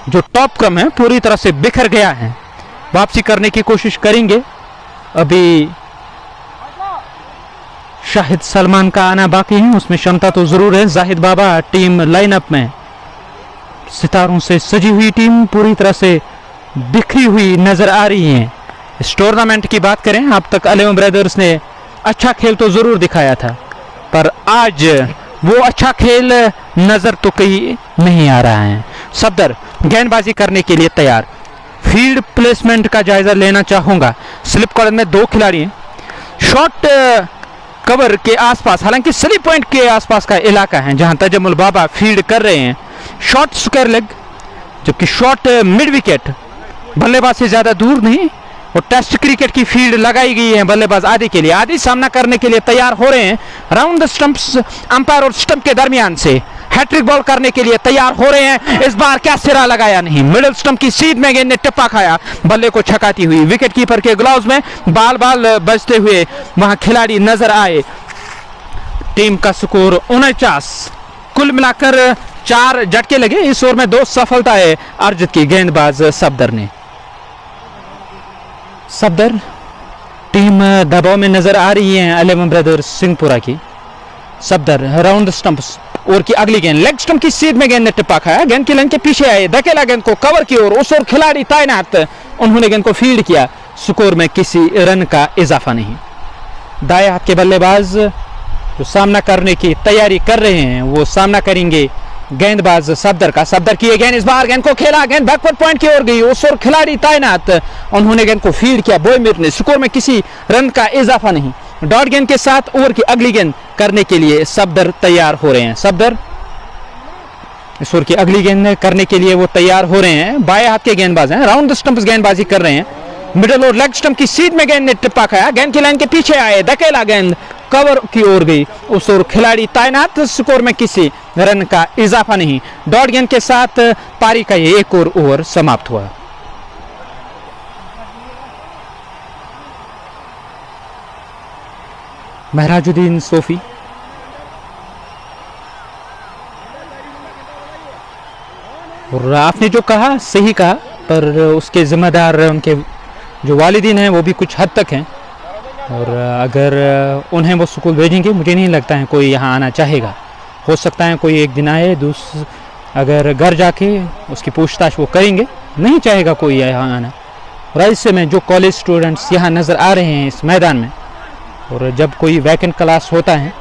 जो टॉप क्रम है पूरी तरह से बिखर गया है, वापसी करने की कोशिश करेंगे। अभी शाहिद सलमान का आना बाकी है, उसमें क्षमता तो जरूर है। जाहिद बाबा टीम लाइनअप में, सितारों से सजी हुई टीम पूरी तरह से बिखरी हुई नजर आ रही है। इस टूर्नामेंट की बात करें, अब तक 11 ब्रदर्स ने अच्छा खेल तो जरूर दिखाया था, पर आज वो अच्छा खेल नजर तो कहीं नहीं आ रहा है। सफदर गेंदबाजी करने के लिए तैयार, फील्ड प्लेसमेंट का जायजा लेना चाहूंगा। स्लिप कॉर्नर में 2 खिलाड़ी हैं, शॉट कवर के आसपास, हालांकि स्लिप पॉइंट के आसपास का इलाका है जहां तजम्मुल बाबा फील्ड कर रहे हैं। शॉट स्क्वायर लेग, जबकि शॉट मिड विकेट, बल्लेबाज से ज्यादा दूर नहीं। और टेस्ट क्रिकेट की फील्ड लगाई गई है बल्लेबाज आदि के लिए। आदि सामना करने के लिए तैयार हो रहे हैं। राउंड द स्टंप्स, अंपायर और स्टंप के दरमियान से हैट्रिक बॉल करने के लिए तैयार हो रहे हैं। इस बार क्या सिरा लगाया नहीं, मिडिल स्टंप की सीध में गेंद ने टिप्पा खाया, बल्ले को छकाती हुई। विकेट कीपर के ग्लव्स में बाल बजते हुए वहां खिलाड़ी नजर आए। टीम का स्कोर 49, कुल मिलाकर 4 झटके लगे। इस ओवर में 2 सफलताएं अर्जित की गेंदबाज सफदर ने। सफदर टीम दबाव में नजर आ रही है 11 ब्रदर्स सिंहपुरा की। सफदर राउंड स्टंप्स, और की अगली गेंद लेग स्टंप की सीध में गेंद ने टिप्पा खाया, गेंद की लाइन के पीछे आए, धकेला गेंद को कवर की ओर, उस ओर खिलाड़ी तैनात, उन्होंने गेंद को फील्ड किया। स्कोर में किसी रन का इजाफा नहीं। दाएं हाथ के बल्लेबाज जो सामना करने की तैयारी कर रहे हैं, वो सामना करेंगे गेंदबाज सफदर का। सफदर की गेंद, इस बार गेंद को खेला, गेंद बैकवर्ड पॉइंट की ओर गई, उस ओर खिलाड़ी तैनात, उन्होंने गेंद को फील्ड किया बोयमिर ने। स्कोर में किसी रन का इजाफा नहीं। डॉट गेंद के साथ ओवर की अगली गेंद करने के लिए सफदर तैयार हो रहे हैं। सफदर इस ओवर की अगली गेंद करने के लिए वो तैयार हो रहे हैं। बाएं हाथ के गेंदबाज हैं, राउंड द स्टंप्स गेंदबाजी कर रहे हैं। मिडल और लेग स्टंप की सीध में गेंद ने टिप्पा खाया, गेंद की लाइन के पीछे आए, धकेला गेंद कवर की ओर गई, उस ओर खिलाड़ी तैनात। स्कोर में किसी रन का इजाफा नहीं। डॉट गेंद के साथ पारी का ये एक और ओवर समाप्त हुआ। महराजुद्दीन सोफी और आपने जो कहा सही कहा, पर उसके जिम्मेदार उनके जो वालिदीन हैं वो भी कुछ हद तक हैं, और अगर उन्हें वो स्कूल भेजेंगे, मुझे नहीं लगता है कोई यहाँ आना चाहेगा। हो सकता है कोई एक दिन आए, अगर घर जाके उसकी पूछताछ वो करेंगे, नहीं चाहेगा कोई यहाँ आना। और ऐसे में जो कॉलेज स्टूडेंट्स यहाँ नज़र आ रहे हैं इस मैदान में, और जब कोई वैकेंट क्लास होता है,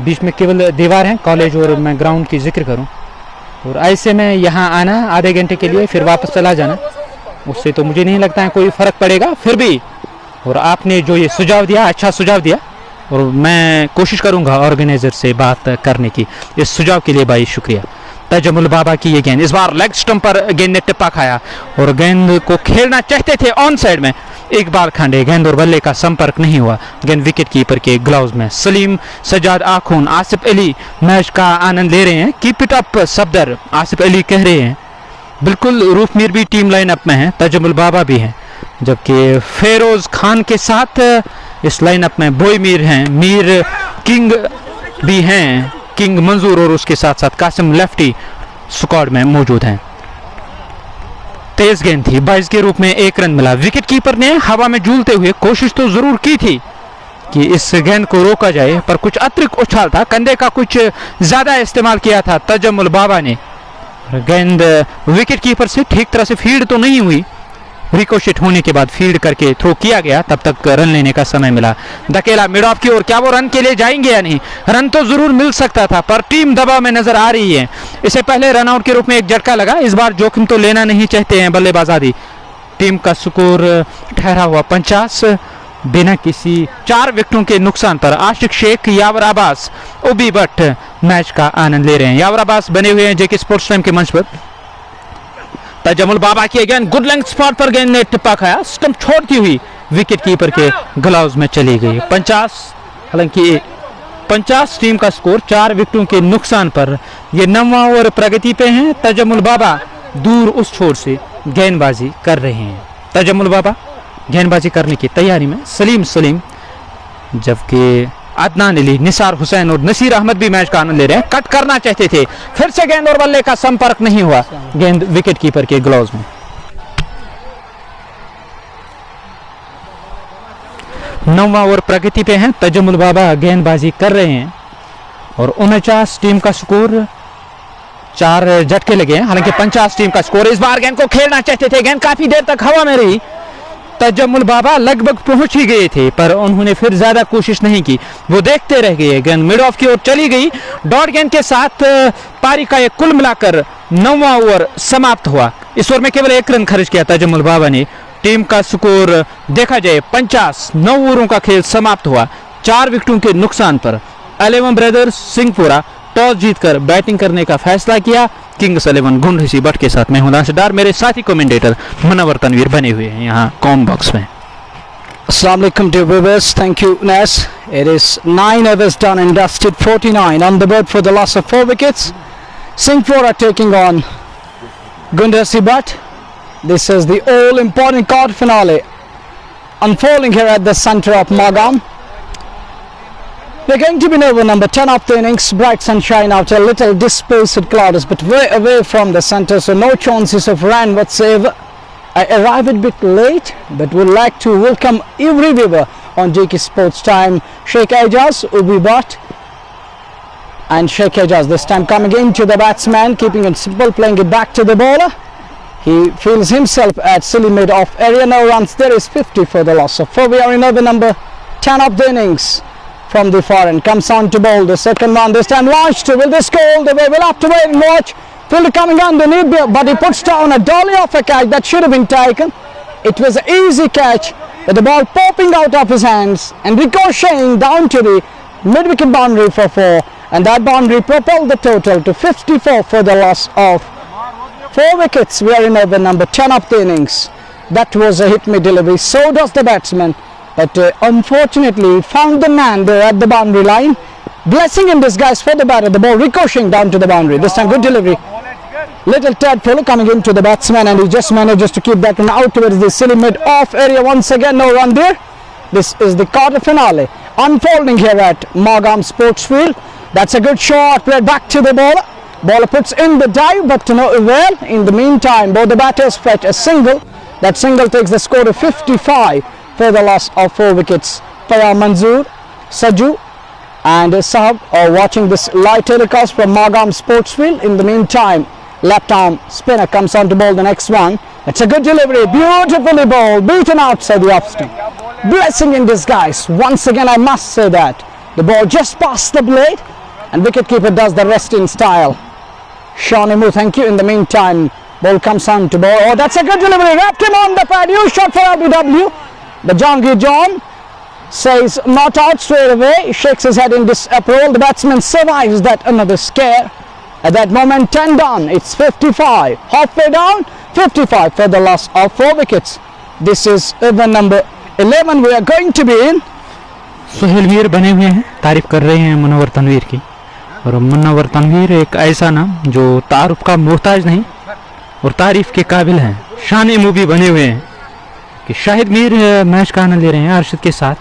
बीच में केवल दीवार है कॉलेज और मैं ग्राउंड की जिक्र करूँ, और ऐसे में यहाँ आना आधे घंटे के लिए फिर वापस चला जाना, उससे तो मुझे नहीं लगता है कोई फ़र्क पड़ेगा। फिर भी, और आपने जो ये सुझाव दिया, अच्छा सुझाव दिया, और मैं कोशिश करूँगा ऑर्गेनाइज़र से बात करने की। इस सुझाव के लिए भाई शुक्रिया। तजमुल बाबा की ये गेंद, इस बार लेग स्टंप पर गेंद ने टिप्पा खाया और गेंद को खेलना चाहते थे ऑन साइड में। इकबाल खांडे, गेंद और बल्ले का संपर्क नहीं हुआ, गेंद विकेट कीपर के ग्लव्स में। सलीम, सजाद आखून, आसिफ अली मैच का आनंद ले रहे हैं। Keep it up Safdar, Asif Ali कह रहे हैं। बिल्कुल रूफ मीर भी टीम लाइनअप में है, तजमुल बाबा भी हैं, जबकि फेरोज खान के साथ इस लाइनअप में बोई मीर हैं, मीर किंग भी हैं, किंग मंजूर, और उसके साथ साथ कासिम लेफ्टी स्क्वाड में मौजूद हैं। तेज गेंद थी, 22 के रूप में 1 रन मिला। विकेट कीपर ने हवा में झूलते हुए कोशिश तो जरूर की थी कि इस गेंद को रोका जाए, पर कुछ अतिरिक्त उछाल था, कंधे का कुछ ज्यादा इस्तेमाल किया था तजमुल बाबा ने। गेंद विकेट कीपर से ठीक तरह से फील्ड तो नहीं हुई, रिकोशिट होने के बाद फील्ड करके थ्रो किया गया, तब तक रन लेने का समय मिला। धकेला मिड ऑफ की ओर, क्या वो रन के लिए जाएंगे या नहीं? रन तो जरूर मिल सकता था, पर टीम दबाव में नजर आ रही है। इससे पहले रन आउट के रूप में एक झटका लगा, इस बार जोखिम तो लेना नहीं चाहते हैं बल्लेबाज आदि। टीम का स्कोर ठहरा हुआ 50, बिना किसी 4 विकेटों के नुकसान पर। आशिक शेख, यावर अब्बास, उबी भट्ट मैच का आनंद ले रहे हैं। यावर अब्बास बने हुए हैं जेके स्पोर्ट्स टाइम के मंच पर। तजमुल बाबा की गेंद गुड लेंथ स्पॉट पर गेंद ने टिप्पा खाया, स्टंप छोड़ती हुई विकेट कीपर के ग्लव्स में चली गई। 50, हालांकि 50 टीम का स्कोर 4 विकेटों के नुकसान पर। ये 9वां ओवर प्रगति पे हैं। तजमुल बाबा दूर उस छोर से गेंदबाजी कर रहे हैं। तजमुल बाबा गेंदबाजी करने की तैयारी में। सलीम, जबकि अदनान अली, निसार हुसैन और नसीर अहमद भी मैच का आनंद ले रहे हैं। कट करना चाहते थे, फिर से गेंद और बल्ले का संपर्क नहीं हुआ, गेंद विकेट कीपर के ग्लव्स में। 9वां ओवर प्रगति पे हैं। तजमुल बाबा गेंदबाजी कर रहे हैं और 49 टीम का स्कोर, 4 झटके लगे हैं, हालांकि 50 टीम का स्कोर। इस बार गेंद को खेलना चाहते थे, गेंद काफी देर तक हवा में रही। तजमुल बाबा लगभग पहुंच ही गए थे, पर उन्होंने फिर ज्यादा कोशिश नहीं की, वो देखते रह गए। गेंद मिड ऑफ की ओर चली गई। डॉट गेंद के साथ पारी का कुल मिलाकर 9वां ओवर समाप्त हुआ। इस ओवर में केवल 1 रन खर्च किया तजमुल बाबा ने। टीम का स्कोर देखा जाए 50, 9 ओवरों का खेल समाप्त हुआ 4 विकेटों के नुकसान पर। 11 ब्रदर्स सिंहपुरा टॉस जीतकर बैटिंग करने का फैसला किया। किंग्स 11 गुंडहसीबट के साथ मैं हूं दाशदार, मेरे साथी कमेंटेटर मुनव्वर तनवीर बने हुए हैं यहाँ कॉम बॉक्स में। Assalamu alaikum dear viewers, thank you Nas. It is 9 overs done and dusted, 49 on the board for the loss of 4 wickets. Singpora taking on Gundhasibhat. This is the all important quarter finale unfolding here at the centre of Magam. We're going to be in over number 10 of the innings. Bright sunshine out, a little dispersed clouds, but way away from the centre, so no chances of rain whatsoever. I arrived a bit late, but would like to welcome every viewer on JK Sports Time. Sheikh Ejaz, Ubi Bhat, and Sheikh Ejaz this time coming into the batsman, keeping it simple, playing it back to the bowler. He feels himself at silly mid off area. No runs. There is 50 for the loss of 4. We are in over number 10 of the innings. From the far end comes on to bowl the second one, this time launched. Will this go all the way? We'll have to wait and watch. Fielder coming underneath, but he puts down a dolly of a catch that should have been taken. It was an easy catch, but the ball popping out of his hands and ricocheting down to the mid-wicket boundary for 4, and that boundary propelled the total to 54 for the loss of 4 wickets. We are in over number 10 of the innings. That was a hit-me delivery. So does the batsman. But unfortunately found the man there at the boundary line. Blessing in disguise for the batter. The ball ricocheting down to the boundary. This time good delivery. Little Ted fellow coming into the batsman, and he just manages to keep that one out towards the silly mid off area once again. No run there. This is the quarter finale unfolding here at Magam Sports Field. That's a good shot. Played back to the bowler. Bowler puts in the dive, but to no avail. In the meantime, both the batters fetch a single. That single takes the score to 55 for the loss of 4 wickets. Paya Manzoor, Saju and Sahab are watching this live telecast from Magam Sports Field. In the meantime, left arm spinner comes on to bowl the next one. It's a good delivery, beautifully bowled, beaten outside the off stump. Blessing in disguise, once again I must say that. The ball just past the blade and wicketkeeper does the rest in style. Shanimu, thank you. In the meantime, ball comes on to bowl. Oh, that's a good delivery, wrapped him on the pad, huge shot for RBW. But John says not out straight away, shakes his head in disapproval. The batsman survives that another scare, At that moment, 10 down. It's 55. Halfway down, 55 for the loss of 4 wickets. This is over number 11. We are going to be in. Suhail Mir बने हुए हैं, तारीफ कर रहे हैं मुनव्वर तनवीर की। और मुनव्वर तनवीर एक ऐसा नाम जो तारुफ का मोहताज नहीं और तारीफ के काबिल हैं। शान मूवी बने हुए हैं कि शाहिद मीर मैच का आनंद ले रहे हैं अर्शद के साथ।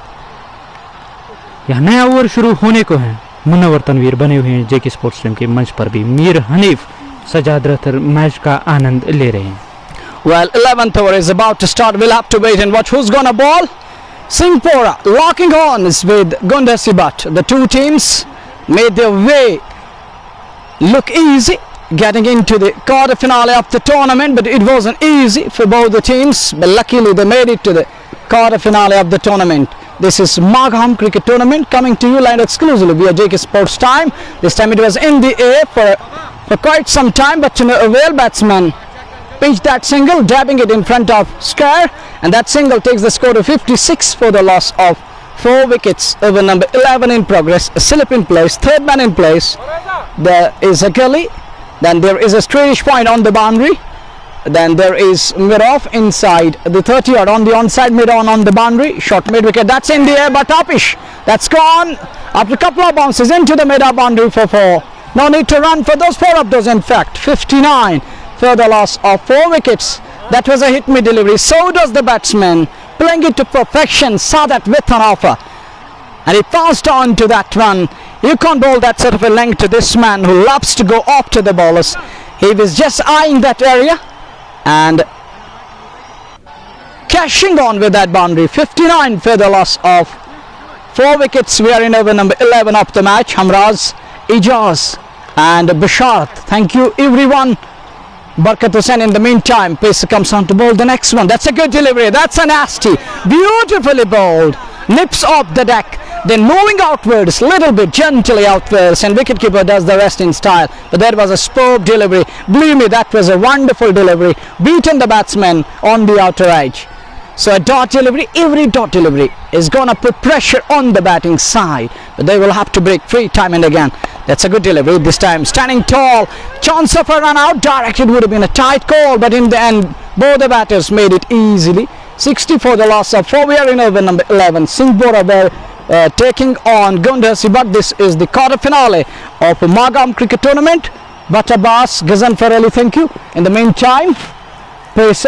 यह नया ओवर शुरू होने को है। मुनव्वर तनवीर बने हुए हैं जेके स्पोर्ट्स टीम के मंच पर भी। मीर हनीफ सजाद रतर मैच का आनंद ले रहे हैं। Well, 11th over is about to start. We'll have to wait and watch who's gonna ball. Singpora locking horns with Gundhasibhat. The two teams made their way look easy getting into the quarter finale of the tournament, but it wasn't easy for both the teams. But luckily they made it to the quarter finale of the tournament. This is Magam cricket tournament coming to you live exclusively via JK Sports Time. This time it was in the air for quite some time, but to no avail. Batsman pitched that single, dabbing it in front of square, and that single takes the score to 56 for the loss of 4 wickets. Over number 11 in progress. A slip in place, third man in place. There is a gully, then there is a straightish point on the boundary. Then there is mid-off inside the 30 odd on the onside, mid-on on the boundary. Shot mid-wicket, that's in the air but uppish. That's gone after a couple of bounces into the mid-off boundary for 4. No need to run for those 4 of those in fact. 59 for the loss of 4 wickets. That was a hit mid delivery. So does the batsman, playing it to perfection. Saw that with an offer, and he passed on to that one. You can't bowl that sort of a length to this man who loves to go off to the bowlers. He was just eyeing that area and cashing on with that boundary. 59 for the loss of 4 wickets. We are in over number 11 of the match. Hamraz, Ijaz and Basharat. Thank you everyone. Barkat Hussain in the meantime. Pacer comes on to bowl the next one. That's a good delivery. That's a nasty. Beautifully bowled. Nips off the deck. Then moving outwards, little bit gently outwards, and wicketkeeper does the rest in style. But there was a superb delivery. Believe me, that was a wonderful delivery. Beaten the batsman on the outer edge. So a dot delivery, every dot delivery is gonna put pressure on the batting side. But they will have to break free time and again. That's a good delivery this time. Standing tall, chance of a run out. Directed would have been a tight call, but in the end, both the batters made it easily. 60 for the loss of 4. We are in over number 11. Singpora were taking on Gundhasibhat. This is the quarter finale of Magam cricket tournament. But Abbas, Ghazan Farali, thank you. In the meantime, Pace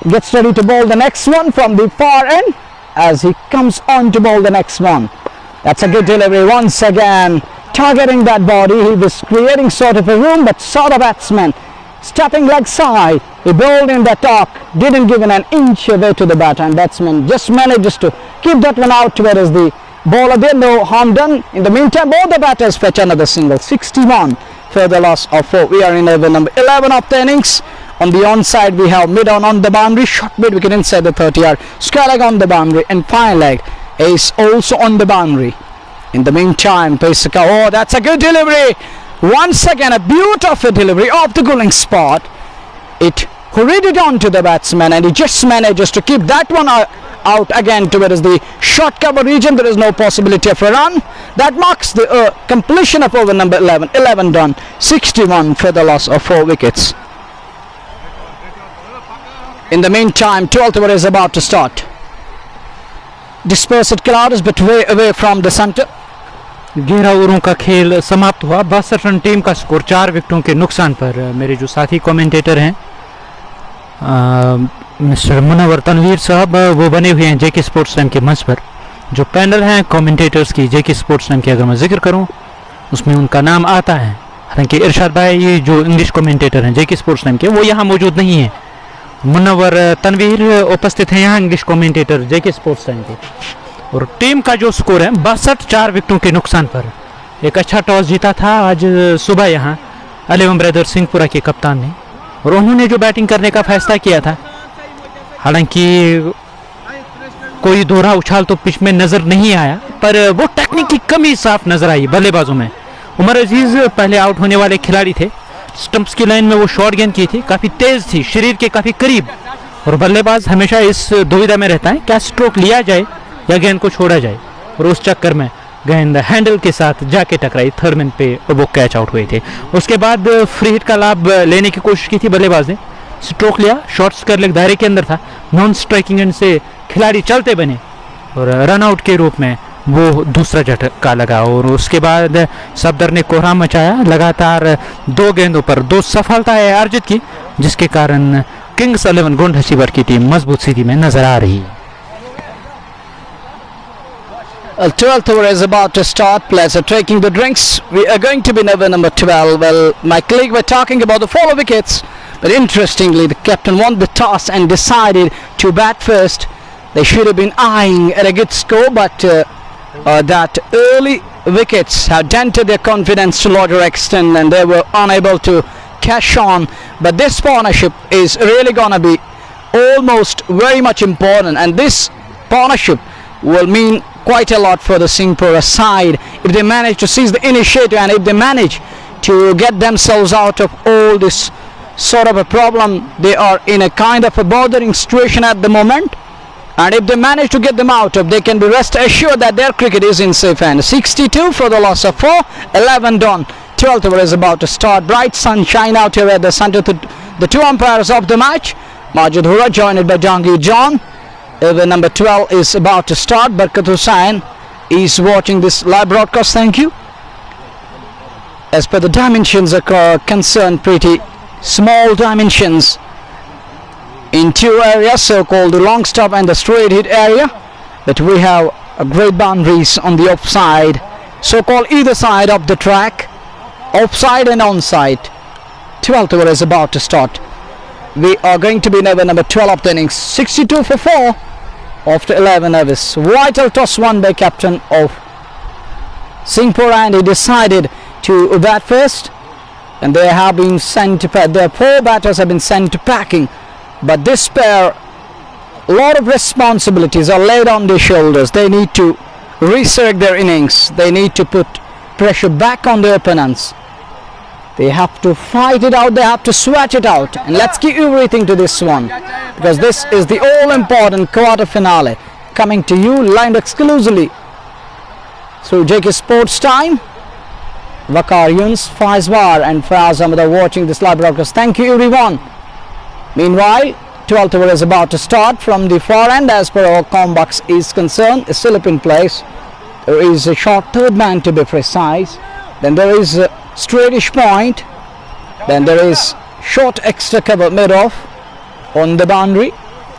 gets ready to bowl the next one from the far end as he comes on to bowl the next one. That's a good delivery once again. Targeting that body, he was creating sort of a room, but saw the batsman stepping leg side. He bowled in the top, didn't give an inch away to the batter, and batsman just manages to keep that one out, whereas the bowler did no harm done. In the meantime, both the batters fetch another single. 61 for the loss of 4. We are in over number 11 of the innings. On the onside we have mid-on on the boundary, short mid-wicket inside the 30 yard, square leg on the boundary, and fine leg is also on the boundary. In the meantime, Pesaka, oh, that's a good delivery. Once again, a beautiful delivery off the gulling spot. It hurried it on to the batsman, and he just manages to keep that one out again towards the short cover region. There is no possibility of a run. That marks the completion of over number 11. 11 done. 61 for the loss of 4 wickets. In the meantime, 12th over is about to start. Dispersed clouds, but way away from the center. 11 ओवरों का खेल समाप्त हुआ। 62 run team का score 4 विकेटों के नुकसान पर। मेरे जो साथी कमेंटेटर हैं मिस्टर मुनव्वर तनवीर साहब, वो बने हुए हैं जेके स्पोर्ट्स टाइम के मंच पर। जो पैनल हैं कमेंटेटर्स की जेके स्पोर्ट्स टाइम की अगर मैं जिक्र करूं उसमें उनका नाम आता है। हालांकि इरशाद भाई ये जो इंग्लिश कमेंटेटर हैं जेके स्पोर्ट्स टाइम के, वो यहाँ मौजूद नहीं है। मुनव्वर तनवीर उपस्थित हैं यहाँ इंग्लिश कमेंटेटर जेके स्पोर्ट्स टाइम के। और टीम का जो स्कोर है 62, 4 विकेटों के नुकसान पर। एक अच्छा टॉस जीता था आज सुबह यहाँ 11 ब्रदर्स सिंहपुरा के कप्तान ने, और उन्होंने जो बैटिंग करने का फैसला किया था, हालांकि कोई दोहरा उछाल तो पिच में नजर नहीं आया, पर वो टेक्निक की कमी साफ नजर आई बल्लेबाजों में। उमर अजीज पहले आउट होने वाले खिलाड़ी थे। स्टंप्स की लाइन में वो शॉर्ट गेंद की थी, काफी तेज थी, शरीर के काफी करीब, और बल्लेबाज हमेशा इस दुविधा में रहता है क्या स्ट्रोक लिया जाए या गेंद को छोड़ा जाए। और उस चक्कर में गेंद हैंडल के साथ जाके टकराई, थर्ड मैन पे वो कैच आउट हुए थे। उसके बाद फ्री हिट का लाभ लेने की कोशिश की थी बल्लेबाज ने, स्ट्रोक लिया, शॉट्स कर लेग दायरे के अंदर था, नॉन स्ट्राइकिंग एंड से खिलाड़ी चलते बने और रन आउट के रूप में वो दूसरा झटका लगा। और उसके बाद सफदर ने कोहराम मचाया, लगातार 2 गेंदों पर 2 सफलताएं अर्जित की, जिसके कारण किंग्स 11 गुंडहसीबट की टीम मजबूत स्थिति में नजर आ रही है। 12th over is about to start. Players are taking the drinks. We are going to be over number 12. Well, my colleague were talking about the 4 wickets, but interestingly, the captain won the toss and decided to bat first. They should have been eyeing at a good score, but that early wickets have dented their confidence to a larger extent, and they were unable to cash on. But this partnership is really gonna be almost very much important, and this partnership will mean quite a lot for the Singpora side if they manage to seize the initiative, and if they manage to get themselves out of all this sort of a problem. They are in a kind of a bothering situation at the moment, and if they manage to get them out of, they can be rest assured that their cricket is in safe hands. 62 for the loss of 4, 11 done. 12th over is about to start. Bright sunshine out here at the center. The 2 umpires of the match, Majid Hura joined by Jangir John. Over number 12 is about to start. Barkat Hussain is watching this live broadcast. Thank you. As per the dimensions are concerned, pretty small dimensions in 2 areas, so-called the long stop and the straight hit area. But we have a great boundaries on the offside, so-called either side of the track, offside and onside. 12th over is about to start. We are going to be in over number 12 of the innings. 62 for 4 after 11 overs. Vital toss won by captain of Singpora, and he decided to bat first, and they have been sent to their 4 batters have been sent to packing. But this pair, a lot of responsibilities are laid on their shoulders. They need to resurrect their innings. They need to put pressure back on their opponents. They have to fight it out, they have to sweat it out. And let's give everything to this one, because this is the all-important quarter finale coming to you lined exclusively through JK Sports Time. Wakar Yunus, Faizwar and Fraz Ahmed are watching this live broadcast. Thank you everyone. Meanwhile, 12th over is about to start from the far end. As per our combox is concerned, is still up in place. There is a short third man to be precise. Then there is a straightish point. Then there is short extra cover mid-off on the boundary.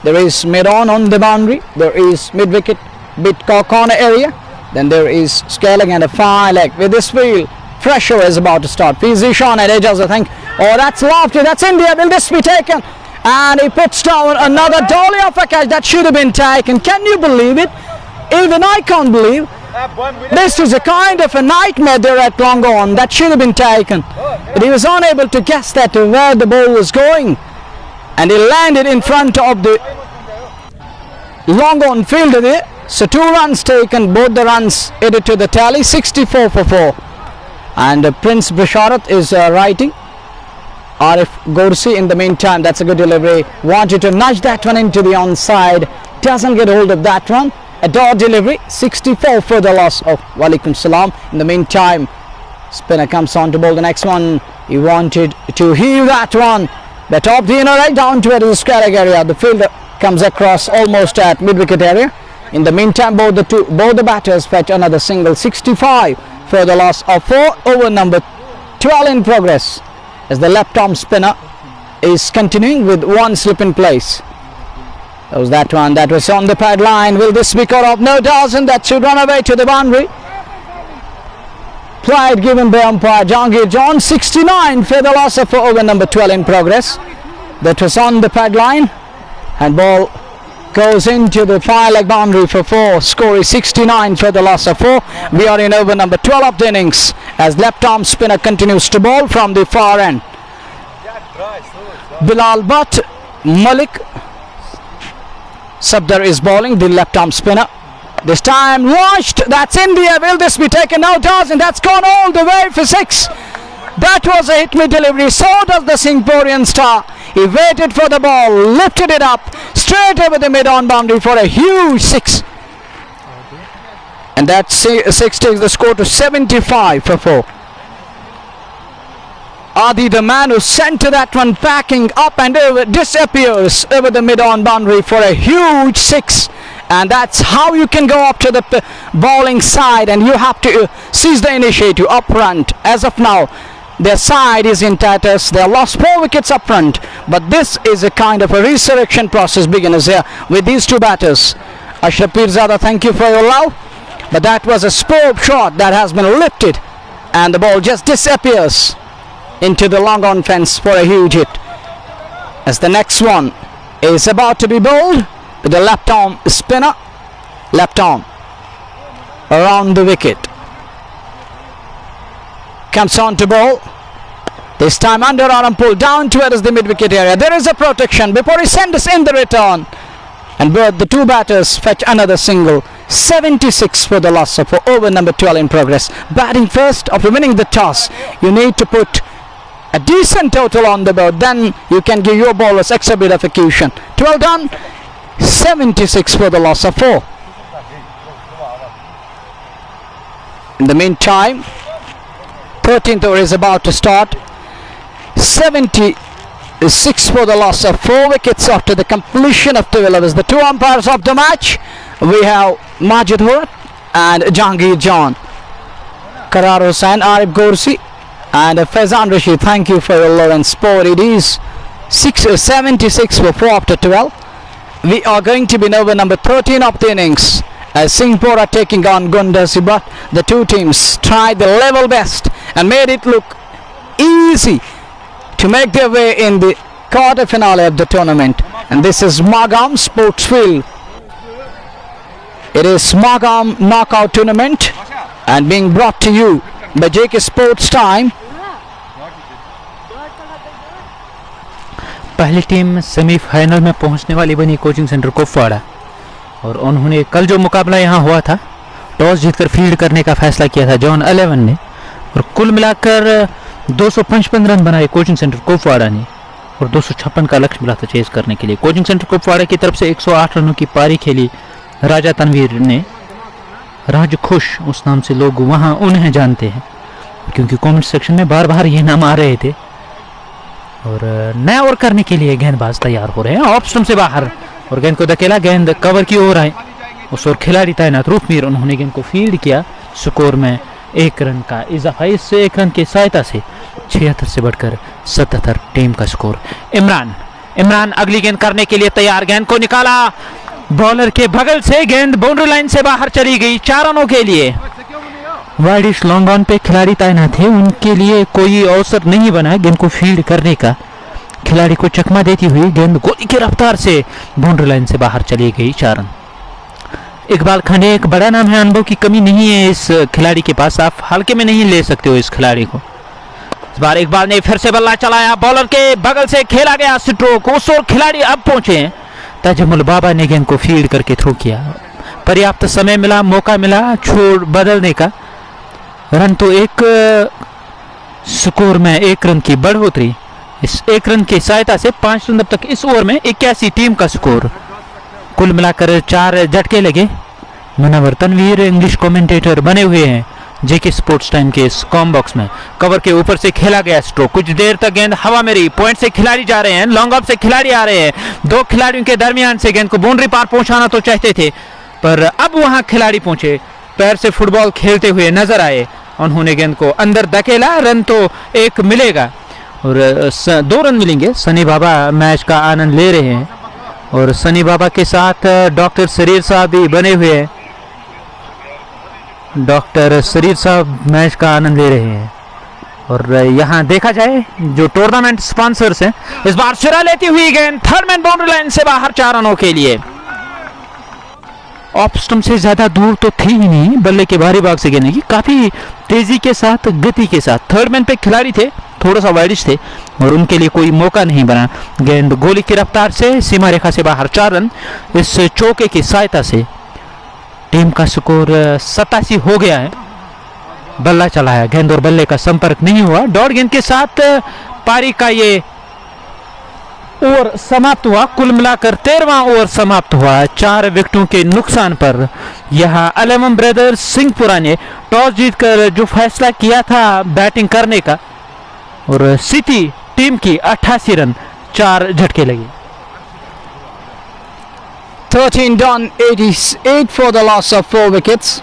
There is mid-on on the boundary. There is mid-wicket, corner area. Then there is scaling and a fine leg. With this field, pressure is about to start. Zishan and Ejaz, I think. Oh, that's lofty. That's India. Will this be taken? And he puts down another dolly of a catch that should have been taken. Can you believe it? Even I can't believe. This is a kind of a nightmare there at long on. That should have been taken. But he was unable to guess that where the ball was going. And he landed in front of the long on fielder there. So 2 runs taken, both the runs added to the tally, 64 for 4. And Prince Bisharat is writing. Arif Gorsi in the meantime, that's a good delivery. Wanted to nudge that one into the onside. Doesn't get hold of that one. A dot delivery, 64 for the loss of Walaikum Salam. In the meantime, spinner comes on to bowl the next one. He wanted to heave that one. The top the inner right down to the square area. The fielder comes across almost at mid-wicket area. In the meantime, both the batters fetch another single. 65 for the loss of 4 over number 12 in progress, as the left arm spinner is continuing with 1 slip in place. That was that one that was on the pad line. Will this be caught off? No, doesn't. That should run away to the boundary. Played given by umpire Jangir John. 69 for the loss of 4 over number 12 in progress. That was on the pad line, and ball goes into the far leg boundary for 4. Score is 69 for the loss of 4. We are in over number 12 of the innings, as left arm spinner continues to bowl from the far end. Bilal Butt, Malik Sabdar is bowling, the left arm spinner. This time launched. That's India. Will this be taken? No, doesn't. That's gone all the way for 6. That was a hit me delivery. So does the Singporian star. He waited for the ball, lifted it up straight over the mid-on boundary for a huge 6. And that 6 takes the score to 75 for 4. Adi, the man who sent to that one, backing up and over, disappears over the mid-on boundary for a huge 6. And that's how you can go up to the bowling side, and you have to seize the initiative up front. As of now, their side is in tatters. They have lost 4 wickets up front, but this is a kind of a resurrection process begins here with these 2 batters. Ashraf Pirzada, thank you for your love, but that was a superb shot that has been lifted, and the ball just disappears into the long on fence for a huge hit. As the next one is about to be bowled with the left arm spinner, left arm around the wicket, comes on to bowl. This time under arm pull down towards the mid wicket area. There is a protection before he sends in the return, and both the 2 batters fetch another single. 76 for the loss of over number 12 in progress. Batting first after winning the toss, you need to put a decent total on the board, then you can give your bowlers extra bit of a cushion. 12 done, 76 for the loss of 4. In the meantime, 13th over is about to start. 76 for the loss of 4 wickets after the completion of 12 overs. The 2 umpires of the match, we have Majid Hurat and Jahangir John, Karar Hussain, Arif Gorsi and Faizan Rashid. Thank you for your love and support. It is 76 for 4 after 12. We are going to be in over number 13 of the innings as Singpora taking on Gundhasibhat. The 2 teams tried the level best and made it look easy to make their way in the quarter finale of the tournament. And this is Magam Sportsfield. It is Magam knockout tournament and being brought to you by JK Sports Time. पहली team semifinal में पहुंचने वाली बनी coaching centre Kupwara, और उन्होंने कल जो मुकाबला यहां हुआ था टॉस जीतकर फील्ड करने का फैसला किया था जॉन 11 ने, और कुल मिलाकर 255 रन बनाए कोचिंग सेंटर कुपवाड़ा ने, और 256 का लक्ष्य मिला था चेज करने के लिए। कोचिंग सेंटर कुपवाड़ा की तरफ से 108 रनों की पारी खेली राजा तनवीर ने। राज खुश उस नाम से लोग वहां उन्हें जानते हैं, क्योंकि कमेंट सेक्शन में बार बार ये नाम आ रहे थे। और नया ओवर करने के लिए गेंदबाज तैयार हो रहे हैं ऑफ स्टंप से बाहर, और गेंद को धकेला, गेंद कवर की ओर आए, उस ओर खिलाड़ी तैनात रूपमीर, उन्होंने गेंद को फील्ड किया। स्कोर में 1 रन का इजाफा, इस 1 रन की सहायता से 76 से बढ़कर 77 टीम का स्कोर। इमरान अगली गेंद करने के लिए तैयार, गेंद को निकाला बॉलर के बगल से, गेंद बाउंड्री लाइन से बाहर चली गई 4 रनों के लिए। वाइडिश लॉन्ग ऑन पे खिलाड़ी तैनात थे, उनके लिए कोई अवसर नहीं बना गेंद को फील्ड करने का। खिलाड़ी को चकमा देती हुई गेंद गोली की रफ्तार से बाउंड्री लाइन से बाहर चली गई 4 रन। इकबाल खाने एक बड़ा नाम है, अनुभव की कमी नहीं है इस खिलाड़ी के पास, आप हल्के में नहीं ले सकते हो इस खिलाड़ी को। इस बार इकबाल ने फिर से बल्ला चलाया, बॉलर के बगल से खेला गया स्ट्रोक, उस ओर खिलाड़ी अब पहुंचे। ताजमुल बाबा ने गेंद को फील्ड करके थ्रो किया, पर्याप्त समय मिला, मौका मिला छोड़ बदलने का। रन तो एक स्कोर में 1 रन की बढ़ोतरी, इस 1 रन की सहायता से 5 रन तक इस ओवर में 81 टीम का स्कोर। कुल मिलाकर 4 झटके लगे। मुनव्वर तनवीर इंग्लिश कमेंटेटर बने हुए हैं जेके स्पोर्ट्स टाइम के इस कॉम बॉक्स में। कवर के ऊपर से खेला गया स्ट्रोक, कुछ देर तक गेंद हवा में रही, पॉइंट से खिलाड़ी जा रहे हैं, लॉन्ग ऑफ से खिलाड़ी आ रहे हैं, 2 खिलाड़ियों के दरमियान से गेंद को बाउंड्री पार पहुंचाना तो चाहते थे, पर अब वहां खिलाड़ी पहुंचे, पैर से फुटबॉल खेलते हुए नजर आए, उन्होंने गेंद को अंदर धकेला। रन तो 1 मिलेगा और 2 रन मिलेंगे। सनी बाबा मैच का आनंद ले रहे हैं, और सनी बाबा के साथ डॉक्टर शरीर साहब भी बने हुए हैं। डॉक्टर शरीर साहब मैच का आनंद ले रहे हैं। और यहाँ देखा जाए जो टूर्नामेंट स्पॉन्सर्स हैं, इस बार सिरा लेती हुई गेंद थर्ड मैन बाउंड्री लाइन से बाहर 4 रनों के लिए। ऑफ स्टंप से ज्यादा दूर तो थी ही नहीं, बल्ले के बाहरी भाग से गेंद की काफी तेजी के साथ, गति के साथ। थर्ड मैन पे खिलाड़ी थे, थोड़ा सा वाइडिश थे और उनके लिए कोई मौका नहीं बना। गेंद गोली की रफ्तार से सीमा रेखा से बाहर 4 रन, इस चौके की सहायता से टीम का स्कोर 87 हो गया है। बल्ला चलाया, गेंद और बल्ले का संपर्क नहीं हुआ। डॉट गेंद के साथ पारी का ये ओवर समाप्त हुआ। कुल मिलाकर 13वां ओवर समाप्त हुआ 4 विकेटों के नुकसान पर। यहाँ 11 ब्रदर्स सिंहपुरा ने टॉस जीतकर जो फैसला किया था बैटिंग करने का, और सिटी टीम की 88 रन 4 झटके लगे। 13 done, 88 for the loss of 4 wickets.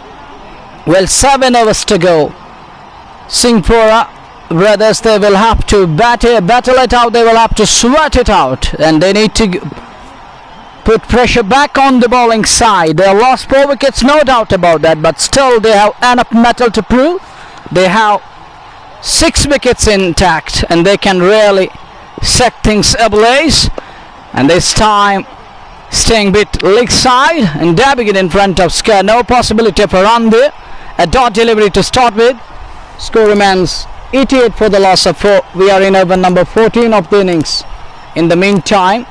Well, 7 overs to go. Singpora brothers, they will have to battle it out, they will have to sweat it out, and they need to put pressure back on the bowling side. They have lost 4 wickets, no doubt about that, but still they have enough metal to prove. They have 6 wickets intact and they can really set things ablaze, and this time staying bit leg side and dabbing it in front of square. No possibility of a run there. A dot delivery to start with. Score remains 88 for the loss of 4. We are in over number 14 of the innings. In the meantime,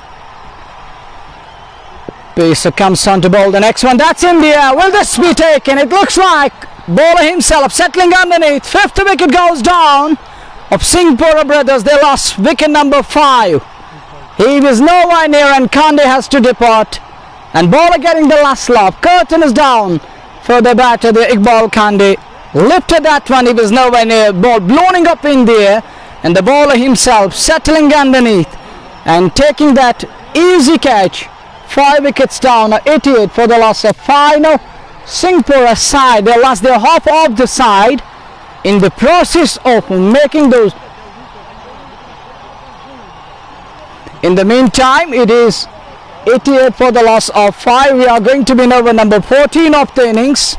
Pacer comes on to bowl the next one. That's in the air. Will this be taken? It looks like bowler himself settling underneath. 5th wicket goes down of Singpora brothers. They lost wicket number 5. He was nowhere near and Kande has to depart. And bowler getting the last laugh. Curtain is down for the batter, the Iqbal Kande. Lifted that one, he was nowhere near. Ball blowing up in the air. And the bowler himself settling underneath and taking that easy catch. 5 wickets down, 88 for the loss of 5. Now Singpora side, they lost their half of the side in the process of making those. In the meantime, it is 88 for the loss of 5. We are going to be in over number 14 of the innings.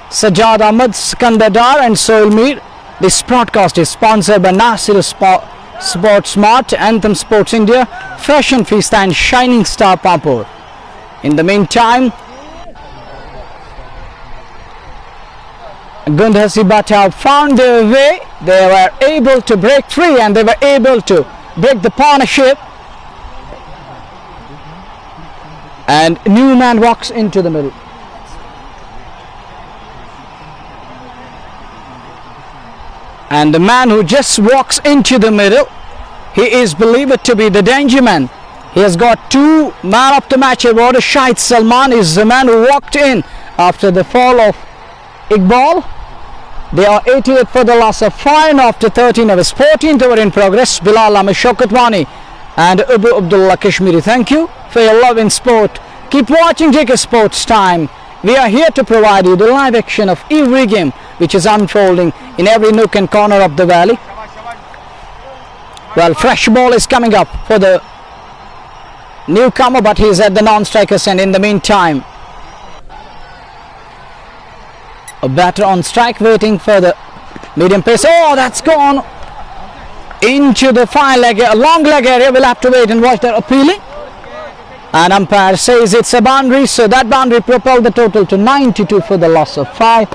Sajjad Ahmed, Skandar Dar and Soil Mir. This broadcast is sponsored by Nasir Sports Smart, Anthem Sports India, Fashion Feast and Shining Star Papur. In the meantime, Gundhasibhat have found their way. They were able to break free and they were able to break the partnership. And Newman walks into the middle. And the man who just walks into the middle, he is believed to be the danger man. He has got 2 man of the match award. Shahid Salman is the man who walked in after the fall of Iqbal. They are 88 for the loss of 5 after 13 overs. 14th over in progress. Bilal Ahmed Shokatwani and Abu Abdullah Kashmiri. Thank you for your love in sport. Keep watching JK Sports Time. We are here to provide you the live action of every game which is unfolding in every nook and corner of the valley. Well, fresh ball is coming up for the newcomer, but he is at the non-striker's end. In the meantime, a batter on strike waiting for the medium pace. Oh, that's gone into the fine leg, a long leg area. We'll have to wait and watch that appealing. And umpire says it's a boundary, so that boundary propelled the total to 92 for the loss of 5.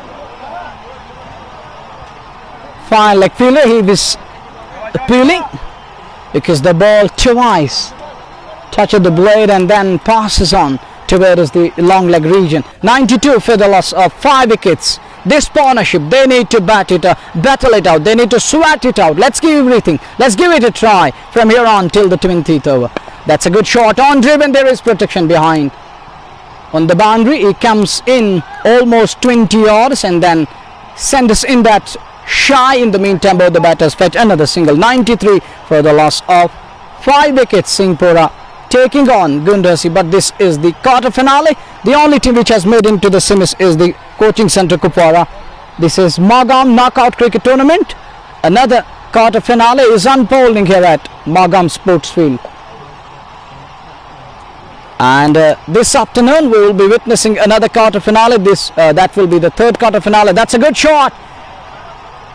Fine leg fielder, he was appealing because the ball twice touched the blade and then passes on towards the long leg region. 92 for the loss of 5 wickets. This partnership, they need to battle it out. They need to sweat it out. Let's give everything. Let's give it a try from here on till the 20th over. That's a good shot on driven. There is protection behind. On the boundary, he comes in almost 20 yards and then sends in that shy. In the meantime, both the batters fetch another single. 93 for the loss of 5 wickets. Singpora taking on Gundhasibhat, but this is the quarter finale. The only team which has made into the semis is the coaching centre Kupwara. This is Magam knockout cricket tournament. Another quarter finale is unfolding here at Magam Sports Field. And this afternoon we will be witnessing another quarter finale. That will be the 3rd quarter finale. That's a good shot.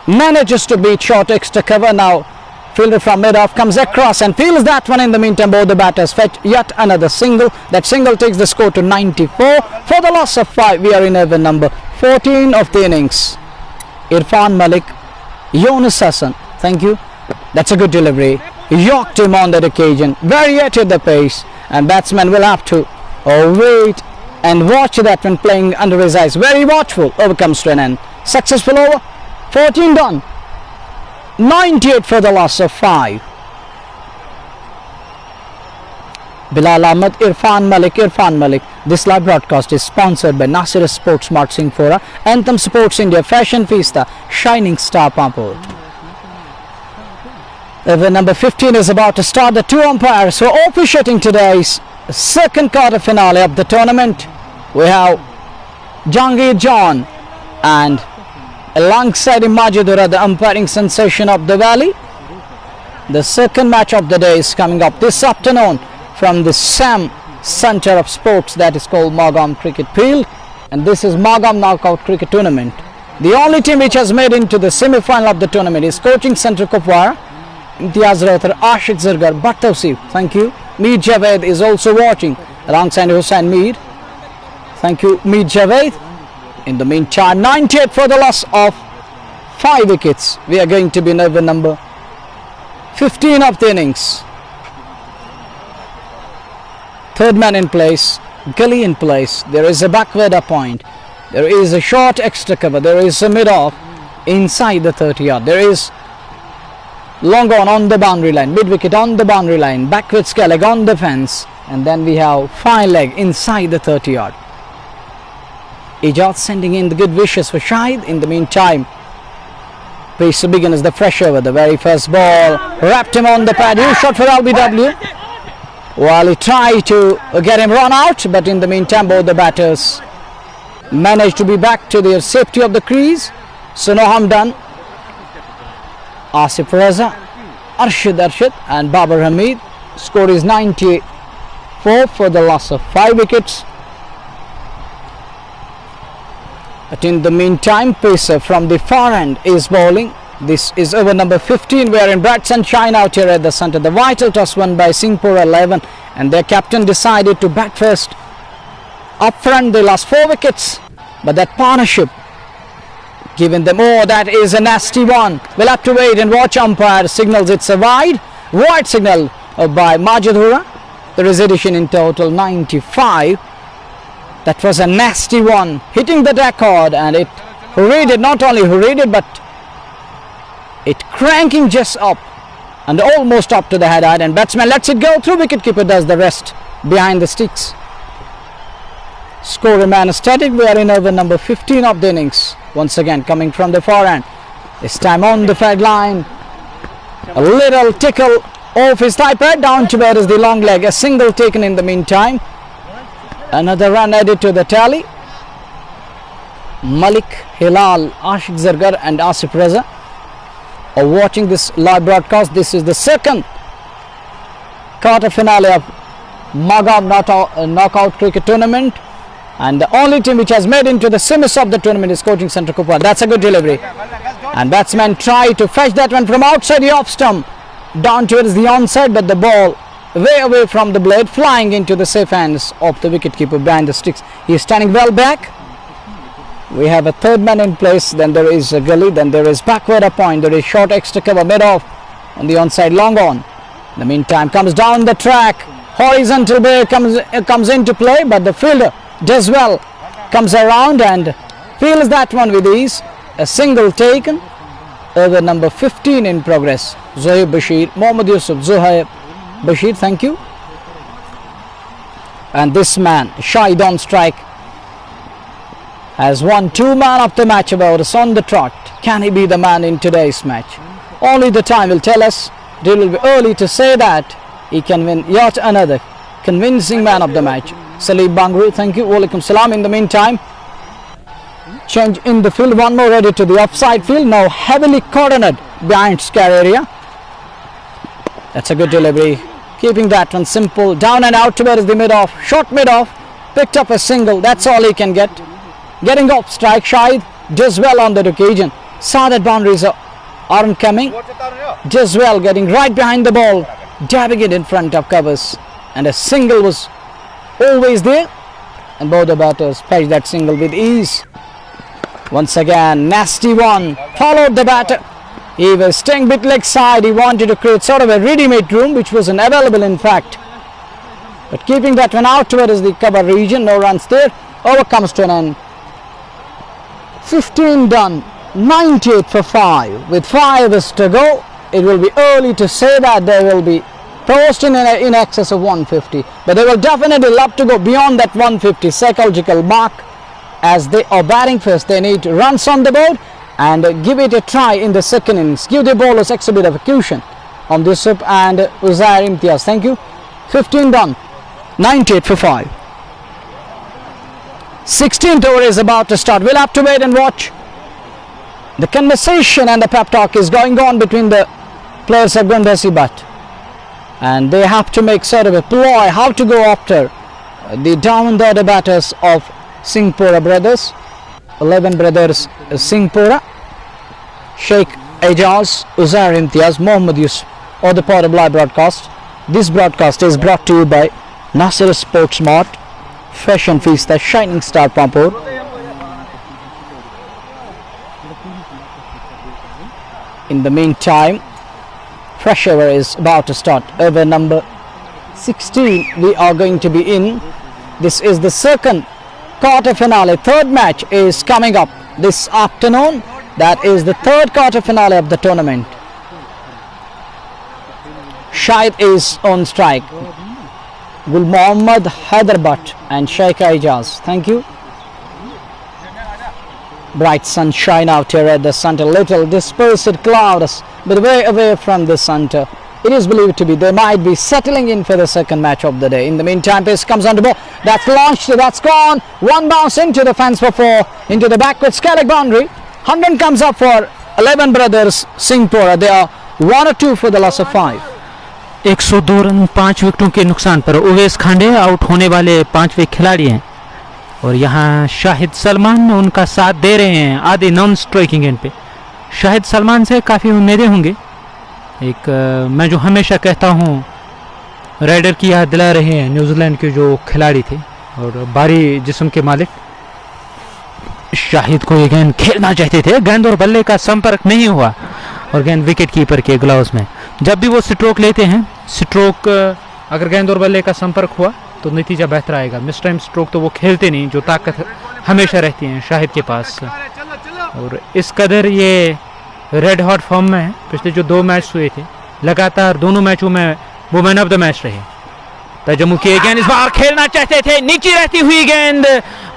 Manages to beat short extra cover. Now fielder from mid-off comes across and fields that one. In the meantime, both the batters fetch yet another single. That single takes the score to 94 for the loss of 5. We are in over number 14 of the innings. Irfan Malik, Yunus Hassan, thank you. That's a good delivery. Yorked him on that occasion. Variated the pace. And batsman will have to wait and watch that one playing under his eyes. Very watchful. Over comes to an end. Successful over. 14 done. 98 for the loss of 5. Bilal Ahmed, Irfan Malik. This live broadcast is sponsored by Nasir Sports Smart Singpora, Anthem Sports India, Fashion Fiesta, Shining Star Pampur. Over number 15 is about to start. The two umpires who are officiating today's second quarter finale of the tournament. We have Jangir John and alongside him Majidura, the umpiring sensation of the valley. The second match of the day is coming up this afternoon from the SAM Center of Sports, that is called Magam Cricket Field, and this is Magam Knockout Cricket Tournament. The only team which has made into the semi-final of the tournament is Coaching Center Kupwara. Imtiaz Rautar, Ashik Zargar, Bhattawsi, thank you. Mir Javed is also watching alongside Hussain Mir. Thank you, Mir Javed. In the meantime, 98 for the loss of 5 wickets. We are going to be in over number 15 of the innings. Third man in place, Gully in place. There is a backward point. There is a short extra cover. There is a mid-off inside the 30 yard. There is long on the boundary line, mid wicket on the boundary line, backward leg on the fence, and then we have fine leg inside the 30 yard. Ijaz sending in the good wishes for Shahid. In the meantime, pace begins the fresh over. The very first ball wrapped him on the pad. Huge shot for LBW. While he tried to get him run out, but in the meantime both the batters managed to be back to their safety of the crease. So no harm done. Asif Raza, Arshid and Babar Hamid. Score is 94 for the loss of 5 wickets. But in the meantime, pacer from the far end is bowling. This is over number 15. We are in bright sunshine out here at the centre. The vital toss won by Singpora 11, and their captain decided to bat first. Up front they lost 4 wickets, but that partnership giving them, oh, that is a nasty one. We'll have to wait and watch. Umpire signals it's a wide signal by Majidura. There is addition in total 95. That was a nasty one, hitting the deck hard, and it hurried, not only hurried, but it cranking just up and almost up to the head, and batsman lets it go through. Wicketkeeper does the rest behind the sticks. Score remains static. We are in over number 15 of the innings. Once again coming from the forehand. This time on the fed line. A little tickle off his thigh pad down to where is the long leg. A single taken in the meantime. Another run added to the tally. Malik, Hilal, Ashik Zargar and Asif Raza are watching this live broadcast. This is the second quarter finale of Magam Knockout Cricket Tournament, and the only team which has made into the semis of the tournament is Coaching Center Kupwara. That's a good delivery, and batsman tried to fetch that one from outside the off stump down towards the onside, but the ball way away from the blade, flying into the safe hands of the wicketkeeper behind the sticks. He is standing well back. We have a third man in place. Then there is a Gully. Then there is backward a point. There is short extra cover mid off on the onside long on. In the meantime comes down the track. Horizontal bay comes into play, but the fielder does well. Comes around and fields that one with ease. A single taken. Over number 15 in progress. Zohaib Bashir, Mohammad Yusuf, Zohaib Bashir, thank you. And this man, Shahid on strike, has won 2 man of the match awards on the trot. Can he be the man in today's match? Only the time will tell us. It will be early to say that he can win yet another convincing man of the match. Salib Bangru, thank you. Walaikum salam. In the meantime, change in the field. One more ready to the offside field. Now heavily cornered behind scare area. That's a good delivery. Keeping that one simple. Down and out towards the mid off. Short mid off. Picked up a single. That's all he can get. Getting off strike. Shahid does well on that occasion. Saw that boundaries aren't coming. Does well, getting right behind the ball, dabbing it in front of covers, and a single was always there, and both the batters fetched that single with ease. Once again, nasty one. Followed the batter. He was staying bit leg side. He wanted to create sort of a ready-made room, which wasn't available in fact. But keeping that one out towards the cover region, no runs there. Over comes to an end. 15 done, 98 for 5. With 5 overs to go, it will be early to say that there will be post in excess of 150, but they will definitely love to go beyond that 150 psychological mark. As they are batting first, they need runs on the board and give it a try in the second innings. Give the bowlers extra bit of execution on this up and Uzair Imtiaz. Thank you. 15 done. 98 for 5. 16th over is about to start. We'll have to wait and watch. The conversation and the pep talk is going on between the players of Gundhasibhat, and they have to make sort of a ploy how to go after the down the order batters of Singpora brothers. 11 brothers Singpora, Sheikh Ejaz, Uzair Imtiaz, Mohammad Yusuf, or the Power Live broadcast. This broadcast is brought to you by Nasser Sports Mart, Fashion Feast, the Shining Star Pampur. In the meantime, fresh over is about to start. Over number 16 we are going to be in. This is the second quarter finale. Third match is coming up this afternoon. That is the third quarter finale of the tournament. Shahid is on strike. Gul Mohammad, Hyderabad and Sheikh Ejaz. Thank you. Bright sunshine out here at the center. Little dispersed clouds, but way away from the center. It is believed to be they might be settling in for the second match of the day. In the meantime, pace comes on the ball. That's launched. That's gone. One bounce into the fence for 4. Into the backward scallop boundary. 100 comes up for 11 brothers Singpora. They are 1 or 2 for the loss of 5. 102 run 5 विकेटों के नुकसान पर Uwais Khande out होने वाले 5वें खिलाड़ी हैं और यहाँ शाहिद सलमान उनका साथ दे रहे हैं आधे नॉन स्ट्राइकिंग एंड पे। शाहिद सलमान से काफ़ी उम्मीदें होंगे। एक मैं जो हमेशा कहता हूँ राइडर की याद दिला रहे हैं न्यूजीलैंड के जो खिलाड़ी थे और भारी जिस्म के मालिक। शाहिद को ये गेंद खेलना चाहते थे, गेंद और बल्ले का संपर्क नहीं हुआ और गेंद विकेट कीपर के ग्लव्स में। जब भी वो स्ट्रोक लेते हैं, स्ट्रोक अगर गेंद और बल्ले का संपर्क हुआ तो नतीजा बेहतर आएगा। मिस टाइम स्ट्रोक तो वो खेलते नहीं, जो ताकत हमेशा रहती है शाहिद के पास। और इस कदर ये रेड हॉट फॉर्म में है। पिछले जो 2 मैच हुए थे लगातार दोनों मैचों में वो मैन ऑफ द मैच रहे। तजम्मु की गेंद इस बार खेलना चाहते थे, नीचे रहती हुई गेंद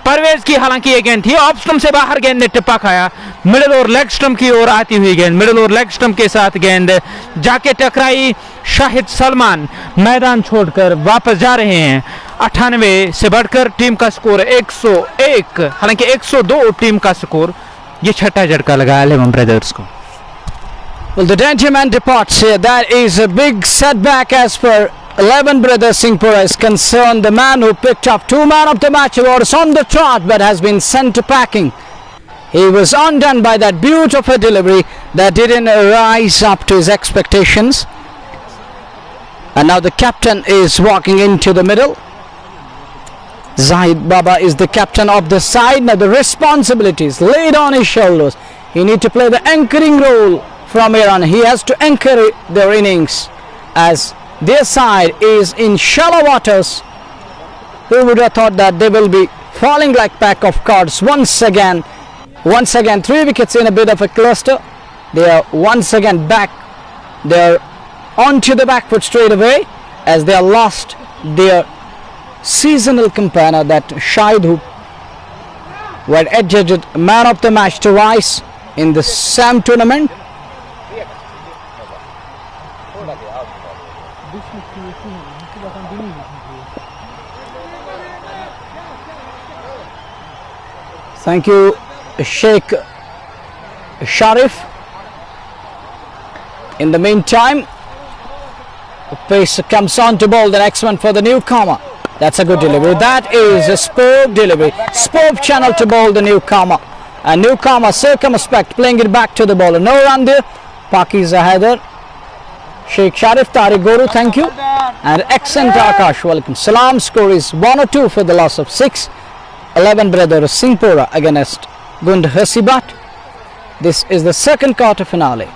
परवेज की, हालांकि ये गेंद थी ऑफ स्टंप से बाहर, गेंद ने टिप्पा खाया। मिडिल और लेग स्टंप की ओर आती हुई गेंद, मिडिल और लेग स्टंप के साथ गेंद जाके टकराई। शाहिद सलमान मैदान छोड़कर वापस जा रहे हैं। 98 से बढ़कर टीम का स्कोर 101, हालांकि 102 टीम का स्कोर। ये छठा झटका लगा 11 ब्रदर्स को। Well, the danger man departs here. That is a big setback as per 11 brothers Singpora is concerned. The man who picked up 2 man of the match awards on the chart but has been sent to packing. He was undone by that beautiful delivery that didn't rise up to his expectations. And now the captain is walking into the middle. Zahid Baba is the captain of the side. Now the responsibilities laid on his shoulders. He needs to play the anchoring role from here on. He has to anchor their innings as their side is in shallow waters. Who would have thought that they will be falling like pack of cards once again. 3 wickets in a bit of a cluster. They are once again back. They are onto the back foot straight away as they are lost their seasonal companion, that Shahid, who were adjudged man of the match to rise in the SAM tournament. Thank you, Sheikh Sharif. In the meantime, pace comes on to bowl the next one for the newcomer. That's a good delivery. That is a superb delivery. Superb channel to bowl the newcomer. And newcomer circumspect, playing it back to the bowler. No run there. Pakiza Haider. Sheikh Sharif, Tariq Goru, thank you. And excellent Akash, welcome. Salam. Score is 1 or 2 for the loss of 6. 11 brothers Singpora against Gundhasibhat. This is the second quarter finale.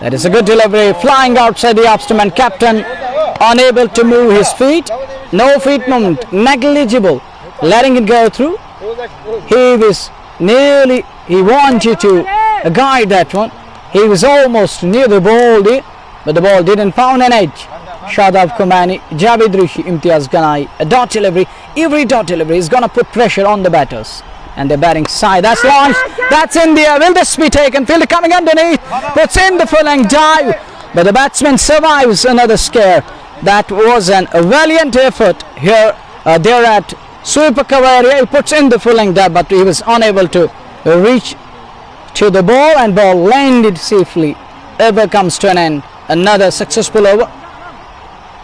That is a good delivery, flying outside the off stump and captain unable to move his feet. No feet movement, negligible, letting it go through. He was nearly, he wanted to guide that one. He was almost near the ball there, but the ball didn't found an edge. Shadab Khumani, Javed Rishi, Imtiaz Ganai, a dot delivery. Every dot delivery is going to put pressure on the batters. And the batting side, that's launched, that's in the air. Will this be taken? Fielder coming underneath, puts in the full length dive, but the batsman survives another scare. That was a valiant effort here, there at sweeper cover area. He puts in the full length dive, but he was unable to reach to the ball, and ball landed safely. Over comes to an end. Another successful over.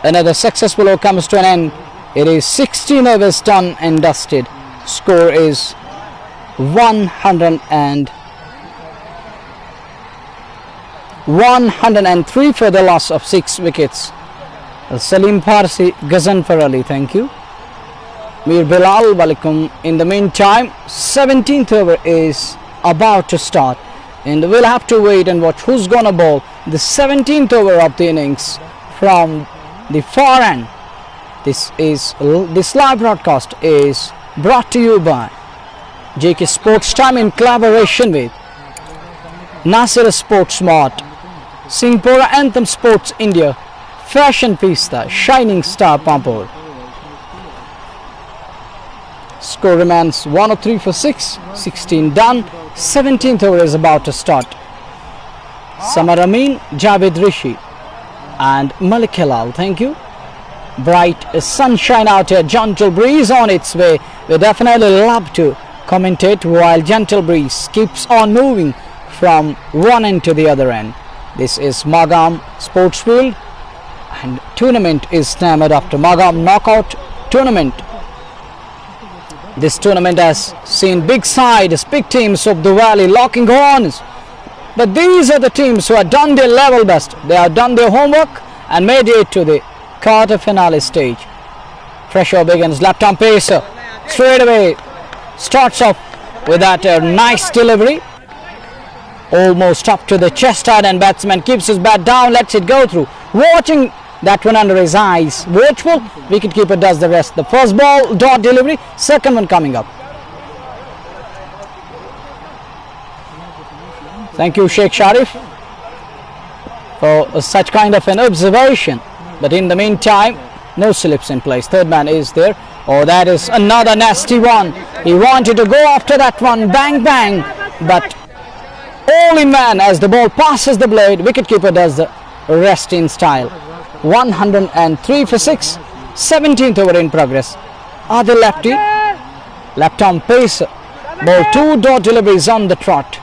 Another successful over comes to an end. It is 16 overs done and dusted. Score is 103 for the loss of 6 wickets. Salim Parsi, Ghazanfar Ali, thank you. Mir Bilal Walikum. In the meantime, 17th over is about to start, and we'll have to wait and watch who's gonna bowl the 17th over of the innings from the far end. This live broadcast is brought to you by JK Sports Time in collaboration with Nasir Sports Mart, Singpora Anthem Sports India, Fashion Pista, Shining Star Pampur. Score remains 103 for 6, 16 done. 17th over is about to start. Samar Amin, Javed Rishi and Malik Hilal, thank you. Bright sunshine out here, gentle breeze on its way. We definitely love to commentate while gentle breeze keeps on moving from one end to the other end. This is Magam Sports Field, and tournament is named after Magam Knockout Tournament. This tournament has seen big sides, big teams of the valley locking horns. But these are the teams who have done their level best. They have done their homework and made it to the quarter finale stage. Pressure begins. Left arm pacer straight away starts off with that nice delivery. Almost up to the chest side, and batsman keeps his bat down, lets it go through. Watching that one under his eyes. Watchful. Wicketkeeper does the rest. The first ball, dot delivery. Second one coming up. Thank you, Sheikh Sharif, for such kind of an observation. But in the meantime, no slips in place. Third man is there. Oh, that is another nasty one. He wanted to go after that one. Bang, bang. But all in man as the ball passes the blade. Wicketkeeper does the rest in style. 103 for 6. 17th over in progress. Adil lefty. Left arm pacer. Ball 2 dot deliveries on the trot.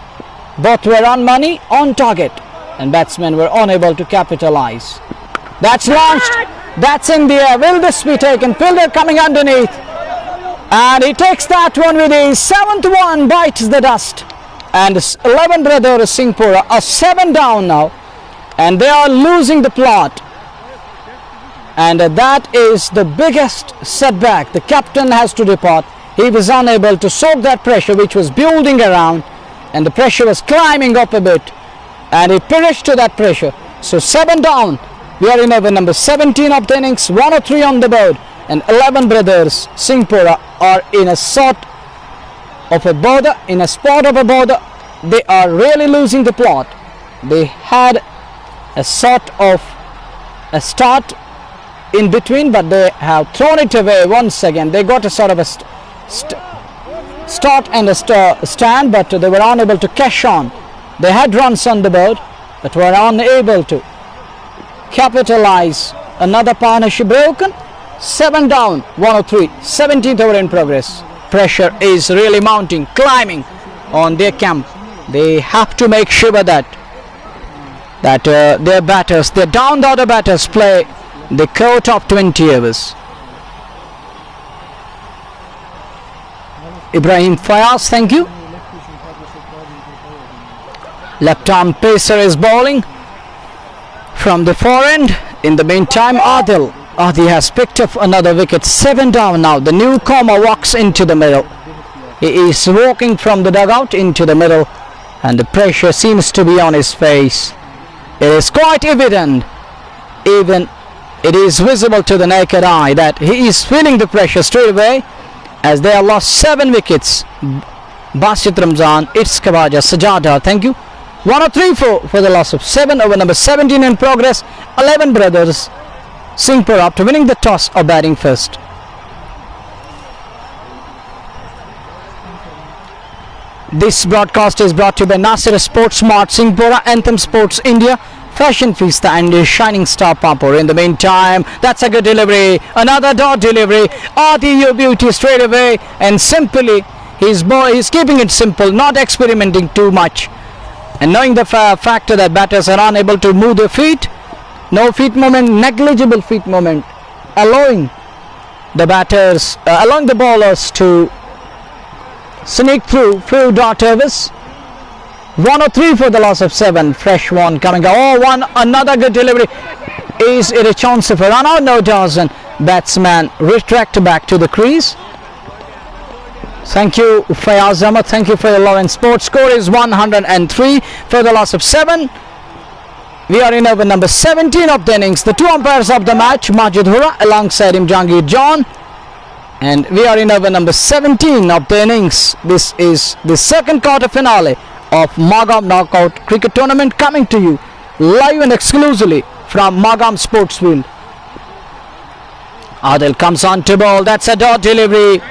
Both were on money, on target, and batsmen were unable to capitalize. That's launched. That's in the air. Will this be taken? Fielder coming underneath, and he takes that one with his 7th one, bites the dust. And 11 Brothers Singpora are 7 down now, and they are losing the plot. And that is the biggest setback. The captain has to depart. He was unable to soak that pressure which was building around, and the pressure was climbing up a bit, and he perished to that pressure. So 7 down. We are in over number 17 of the innings. 103 on the board, and 11 Brothers Singpora are in a sort of a border, in a spot of a border. They are really losing the plot. They had a sort of a start in between, but they have thrown it away once again. They got a sort of a start and a stand, but they were unable to cash on. They had runs on the board, but were unable to capitalize. Another partnership broken. 7 down, 103. 17th over in progress. Pressure is really mounting, climbing on their camp. They have to make sure that their batters, their down-the-order batters, play the core top 20 overs. Ibrahim Fayaz, thank you. Left arm pacer is bowling from the far end. In the meantime, Adi has picked up another wicket. 7 down now. The newcomer walks into the middle. He is walking from the dugout into the middle, and the pressure seems to be on his face. It is quite evident, even it is visible to the naked eye, that he is feeling the pressure straight away, as they have lost 7 wickets. Basit Ramzan, it's Kawaja, Sajada, thank you. 103 for the loss of 7 over number 17 in progress. 11 Brothers Singpora after winning the toss or batting first. This broadcast is brought to you by Nasir Sports Smart, Singpora, Anthem Sports India, Fashion Feast and Shining Star Pampur. In the meantime, that's a good delivery. Another dot delivery. Adi, your beauty straight away. And simply, he's keeping it simple, not experimenting too much. And knowing the factor that batters are unable to move their feet, no feet movement, negligible feet movement, allowing the batters, allowing the bowlers to sneak through few dot overs. 103 for the loss of 7. Fresh one coming up. Oh, one, another good delivery. Is it a chance of a run out? No, it doesn't. Batsman retract back to the crease. Thank you, Fayaz Ahmed. Thank you for your love and support. Score is 103 for the loss of 7. We are in over number 17 of the innings. The two umpires of the match, Majid Hura alongside him, Jangir John. And we are in over number 17 of the innings. This is the second quarter finale of Magam Knockout Cricket Tournament, coming to you live and exclusively from Magam Sportsville. Adil comes on to bowl. That's a dot delivery.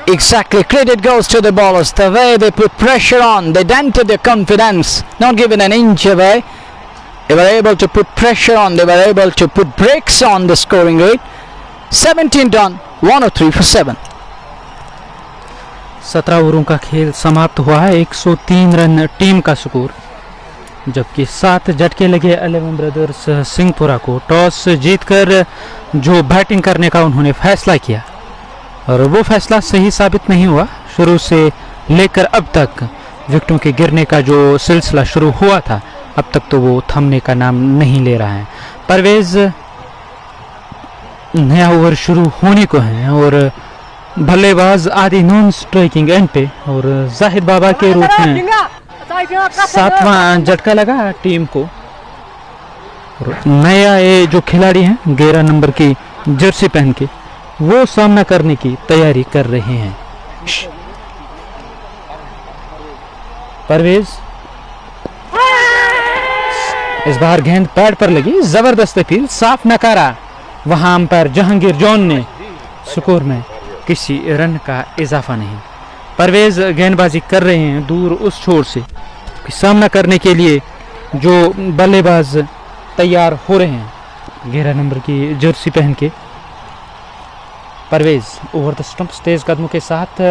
Exactly. Credit goes to the bowlers. The way they put pressure on, they dented their confidence, not given an inch away. They were able to put pressure on, they were able to put brakes on the scoring rate. 17 done, 103 for 7. 17 ओवरों का खेल समाप्त हुआ है. 103 run team का score, जबकि 7 झटके लगे 11 ब्रदर्स सिंहपुरा को. टॉस जीतकर जो बैटिंग करने का उन्होंने फैसला किया और वो फैसला सही साबित नहीं हुआ. शुरू से लेकर अब तक विकेटों के गिरने का जो सिलसिला शुरू हुआ था, अब तक तो वो थमने का नाम नहीं ले रहा है. परवेज नया ओवर शुरू होने को है और बल्लेबाज आदि नॉन स्ट्राइकिंग एंड पे, और जाहिद बाबा के रूप में 7वां झटका लगा टीम को. और नया ये जो खिलाड़ी हैं 11 नंबर की जर्सी पहन के, वो सामना करने की तैयारी कर रहे हैं. परवेज इस बार गेंद पैड पर लगी, जबरदस्त अपील, साफ नकारा. वहां अंपायर जहांगीर जॉन ने स्कोर में किसी रन का इजाफा नहीं. परवेज गेंदबाजी कर रहे हैं दूर उस छोर से. सामना करने के लिए जो बल्लेबाज तैयार हो रहे हैं 11 नंबर की जर्सी पहन के. परवेज ओवर द स्टंप्स तेज कदमों के साथ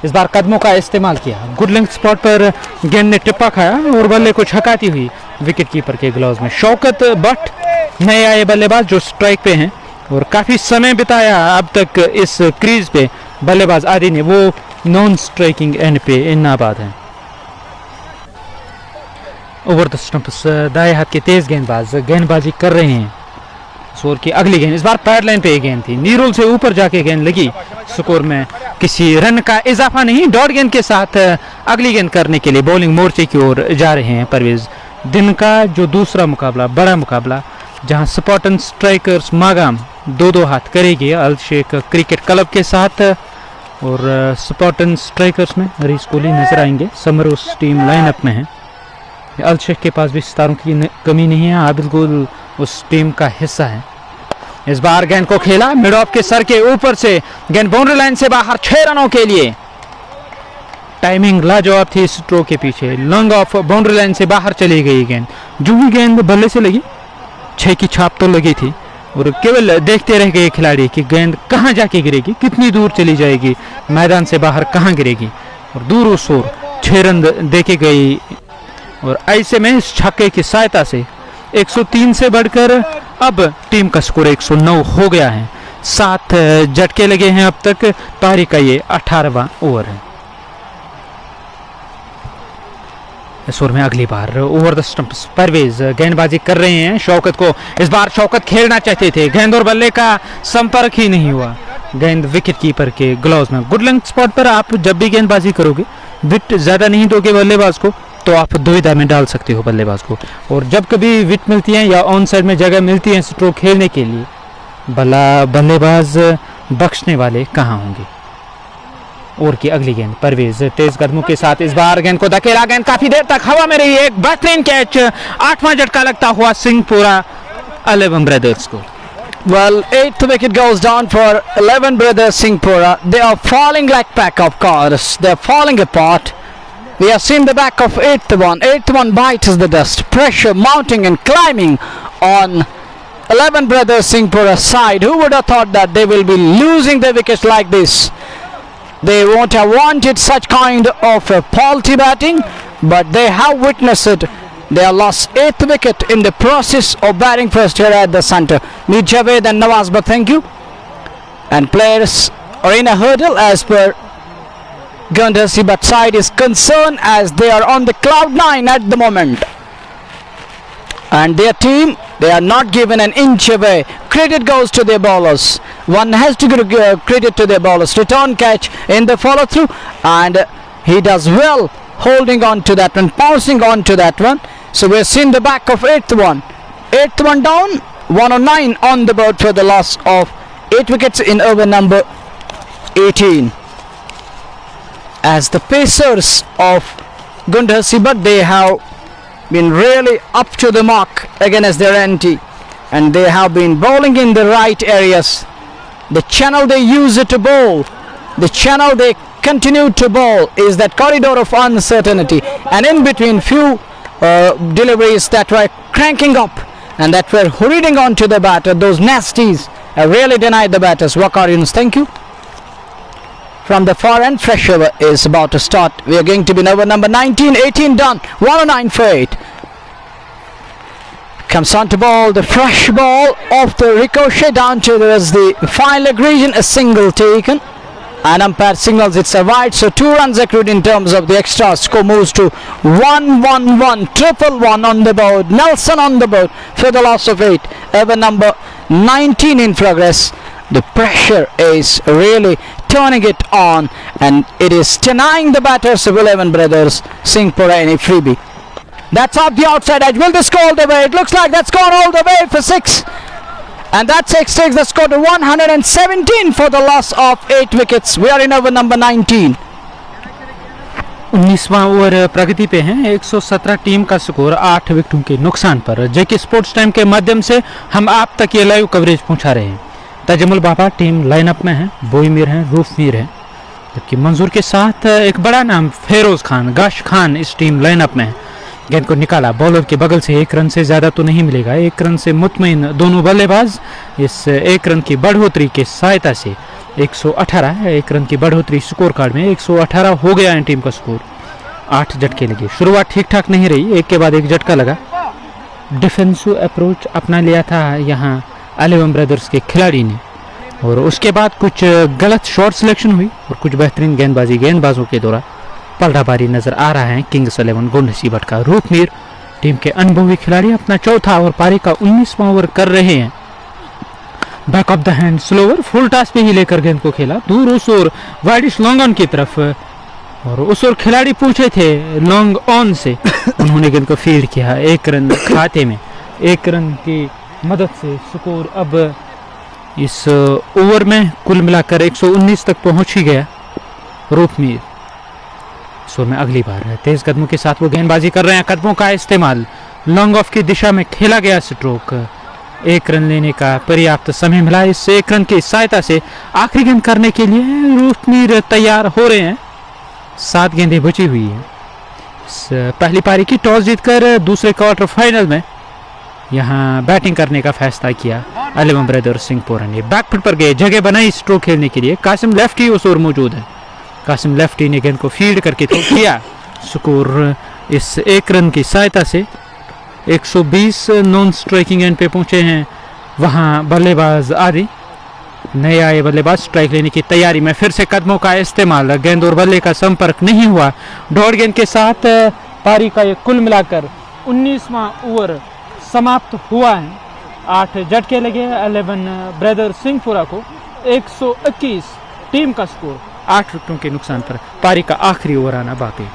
इस बार कदमों का इस्तेमाल किया. गुड लेंथ स्पॉट पर गेंद ने टिप्पा खाया और बल्ले को छकाती हुई विकेट कीपर के ग्लव्स में. शौकत बट नए आए बल्लेबाज जो स्ट्राइक पे हैं और काफी समय बिताया अब तक इस क्रीज पे बल्लेबाज आदि ने, वो नॉन स्ट्राइकिंग एंड पे नाबाद हैं. ओवर द स्टंप्स दाएं हाथ के तेज गेंदबाज गेंदबाजी कर रहे हैं. स्कोर की अगली गेंद इस बार पैड लाइन पे गेंद थी, नीरोल से ऊपर जाके गेंद लगी. स्कोर में किसी रन का इजाफा नहीं. डॉट गेंद के साथ अगली गेंद करने के लिए बॉलिंग मोर्चे की ओर जा रहे हैं परवेज. दिन का जो दूसरा मुकाबला, बड़ा मुकाबला, जहां स्पॉटन स्ट्राइकर्स मागाम 2-2 हाथ करेगी अल शेख क्रिकेट क्लब के साथ. और स्पॉटन स्ट्राइकर्स में हरीश कोहली नजर आएंगे, समर उस टीम लाइनअप में है. अल शेख के पास भी सितारों की कमी नहीं है, बिल्कुल उस टीम का हिस्सा है. इस बार गेंद को खेला मिड ऑफ के सर के ऊपर से, गेंद बाउंड्री लाइन से बाहर 6 रनों के लिए. टाइमिंग लाजवाब थी स्ट्रोक के पीछे. लॉन्ग ऑफ बाउंड्री लाइन से बाहर चली गई गेंद. जो ही गेंद बल्ले से लगी 6 की छाप तो लगी थी और केवल देखते रह गए खिलाड़ी कि गेंद कहां जाके गिरेगी, कितनी दूर चली जाएगी, मैदान से बाहर कहां गिरेगी. और दूर उस ओर 6 रन देके गई. और ऐसे में इस छक्के की सहायता से 103 से बढ़कर अब टीम का स्कोर 109 हो गया है. 7 झटके लगे हैं अब तक. पारी का ये 18वां ओवर है. इस ओवर में अगली बार ओवर द स्टंप्स परवेज गेंदबाजी कर रहे हैं. शौकत को इस बार शौकत खेलना चाहते थे, गेंद और बल्ले का संपर्क ही नहीं हुआ. गेंद विकेट कीपर के ग्लव्स में. गुड लेंथ स्पॉट पर आप जब भी गेंदबाजी करोगे, विकेट ज्यादा नहीं दोगे बल्लेबाज को, तो आप दुविधा में डाल सकते हो बल्लेबाज को. और जब कभी विकेट मिलती है या ऑन साइड में जगह मिलती है स्ट्रोक खेलने के लिए, बल्लेबाज बख्शने वाले कहाँ होंगे. ओवर की अगली गेंद परवेज तेज कदमों के साथ इस बार गेंद को धकेला. गेंद काफी देर तक हवा में रही. एक बेहतरीन कैच. 8वां झटका लगता हुआ सिंहपुरा 11 Brothers को. Well, 8th wicket goes down for 11 Brothers Singpora. They are falling like pack of cards. They are falling apart. We have seen the back of 8th one. 8th one bites the dust. Pressure mounting and climbing on 11 Brothers Singpora side. Who would have thought that they will be losing their wickets like this? They won't have wanted such kind of a faulty batting, but they have witnessed it. They have lost 8th wicket in the process of batting first here at the centre. Meet Javed and Nawaz, but thank you. And players are in a hurdle as per Gundhasibhat side is concerned, as they are on the cloud 9 at the moment. And their team, they are not given an inch away. Credit goes to their bowlers. One has to give credit to their bowlers. Return catch in the follow through, and he does well holding on to that one, pouncing on to that one. So we're seeing the back of 8th one. 8th one down, 109 on the board for the loss of 8 wickets in over number 18. As the pacers of Gundhasibhat, they have been really up to the mark against their ante, and they have been bowling in the right areas. The channel they use it to bowl, the channel they continue to bowl is that corridor of uncertainty, and in between few deliveries that were cranking up and that were hurrying on to the batter, those nasties have really denied the batters. Waqar Yunus, thank you. From the far end, fresh over is about to start. We are going to be in over number 19, 18 done, 109 for 8. Comes on to ball, the fresh ball off the ricochet down to the fine leg region, a single taken. And umpire signals it's a wide, so 2 runs accrued in terms of the extra. Score moves to 1-1-1, 1-1-1 on the board. Nelson on the board for the loss of 8. Over number 19 in progress. The pressure is really turning it on, and it is denying the batters of 11 Brothers Singpora any freebie. That's off the outside edge. Will this go all the way? It looks like that's gone all the way for 6. And that 6 takes the score to 117 for the loss of 8 wickets. We are in over number 19. 19वां over प्रगति पे हैं. 117 team का score 8 विकेटों के नुकसान पर. जेके sports time के माध्यम से हम आप तक ये लाइव कवरेज पहुंचा रहे हैं. तजमुल बाबा टीम लाइनअप में है, बोई मीर हैं, रूफ मीर हैं, जबकि मंजूर के साथ एक बड़ा नाम फेरोज खान, गाश खान इस टीम लाइनअप में है. गेंद को निकाला बॉलर के बगल से. 1 रन से ज़्यादा तो नहीं मिलेगा. 1 रन से मुतमईन दोनों बल्लेबाज. इस 1 रन की बढ़ोतरी के सहायता से 118 है. 1 रन की बढ़ोतरी स्कोर कार्ड में 118 हो गया है टीम का स्कोर. 8 झटके लगे. शुरुआत ठीक ठाक नहीं रही, एक के बाद एक झटका लगा. डिफेंसिव अप्रोच अपना लिया था यहाँ 11 ब्रदर्स के खिलाड़ी ने, और उसके बाद कुछ गलत शॉट सिलेक्शन हुई और कुछ बेहतरीन गेंदबाजी गेंदबाजों के द्वारा पलटाबारी नजर आ रहा है किंग्स 11 गुंडहसीबट का. रूप मीर टीम के अनुभवी खिलाड़ी अपना चौथा और पारी का 19वां ओवर कर रहे हैं. Back of the hand slower, full toss पे ही लेकर गेंद को खेला दूर उस ओर वाइडिश लॉन्ग ऑन की तरफ, और उस ओर खिलाड़ी पूछे थे लॉन्ग ऑन से, उन्होंने गेंद को फील्ड किया. 1 रन खाते में. 1 रन की मदद से स्कोर अब इस ओवर में कुल मिलाकर 119 तक पहुंच ही गया. रूप मीर सो में अगली बार है. तेज कदमों के साथ वो गेंदबाजी कर रहे हैं. कदमों का इस्तेमाल, लॉन्ग ऑफ की दिशा में खेला गया स्ट्रोक. 1 रन लेने का पर्याप्त समय मिला. इस 1 रन की सहायता से आखिरी गेंद करने के लिए रूप मीर तैयार हो रहे हैं. 7 गेंदें बची हुई हैं. पहली पारी की टॉस जीतकर दूसरे क्वार्टर फाइनल में यहाँ बैटिंग करने का फैसला किया 11 ब्रदर्स सिंहपोरा ने. बैकफुट पर गए, जगह बनाई स्ट्रोक खेलने के लिए. कासिम लेफ्टी उस ओर मौजूद है. कासिम लेफ्टी ने गेंद को फील्ड करके थ्रो किया. स्कोर इस 1 रन की सहायता से 120 नॉन स्ट्राइकिंग एंड पे पहुंचे हैं. वहाँ बल्लेबाज आदि नए आए बल्लेबाज स्ट्राइक लेने की तैयारी में. फिर से कदमों का इस्तेमाल, गेंद और बल्ले का संपर्क नहीं हुआ. डॉट गेंद के साथ पारी का ये कुल मिलाकर 19वां ओवर समाप्त हुआ है. 8 झटके लगे 11 ब्रदर्स सिंहपुरा को. 121 टीम का स्कोर. 8 विकेटों के नुकसान पर पारी का आखिरी ओवर आना बाकी.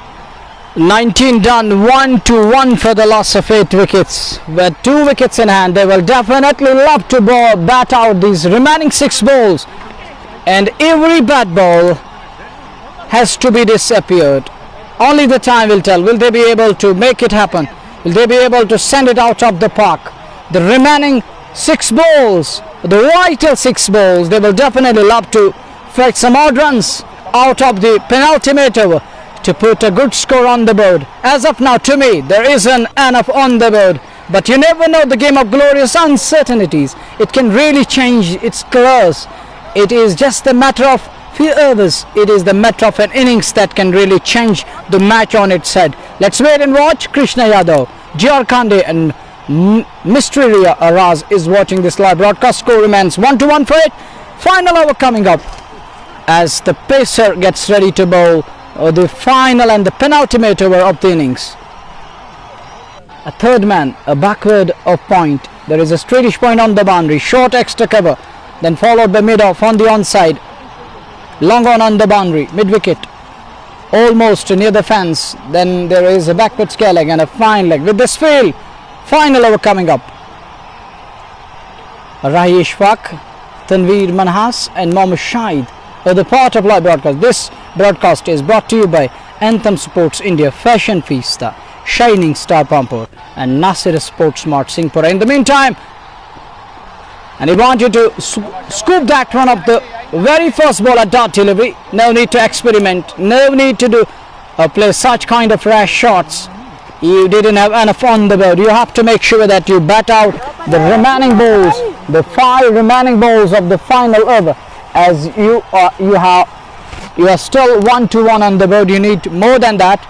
19 done, 1-1 for the loss of 8 wickets. With 2 wickets in hand, they will definitely love to bat out these remaining 6 balls, and every bat ball has to be disappeared. Only the time will tell. Will they be able to make it happen? Will they be able to send it out of the park? The remaining 6 balls, the vital 6 balls. They will definitely love to fetch some odd runs out of the penultimate over to put a good score on the board. As of now, to me, there isn't enough on the board. But you never know the game of glorious uncertainties. It can really change its colors. It is just a matter of few overs. It is the matter of an innings that can really change the match on its head. Let's wait and watch. Krishna Yadav, J.R. Khande and Mystery Raz is watching this live broadcast. Score remains 1-1 for it. Final over coming up as the pacer gets ready to bowl the final and the penultimate over of the innings. A third man, a backward of point. There is a straightish point on the boundary, short extra cover, then followed by mid-off on the onside. Long on the boundary, mid-wicket, almost near the fence. Then there is a backward scare leg and a fine leg. With this field, final over coming up. Rahi Ishfaq, Tanveer Manhas and Mohammad Shahid are the part of live broadcast. This broadcast is brought to you by Anthem Sports India, Fashion Fiesta, Shining Star Pampur and Nasir Sports Smart Singpora. In the meantime, and I want you to scoop that one up the very first ball at dot delivery. No need to experiment, no need to do play such kind of rash shots. You didn't have enough on the board. You have to make sure that you bat out the remaining balls, the 5 remaining balls of the final over. As you are still 1-1 on the board. You need more than that.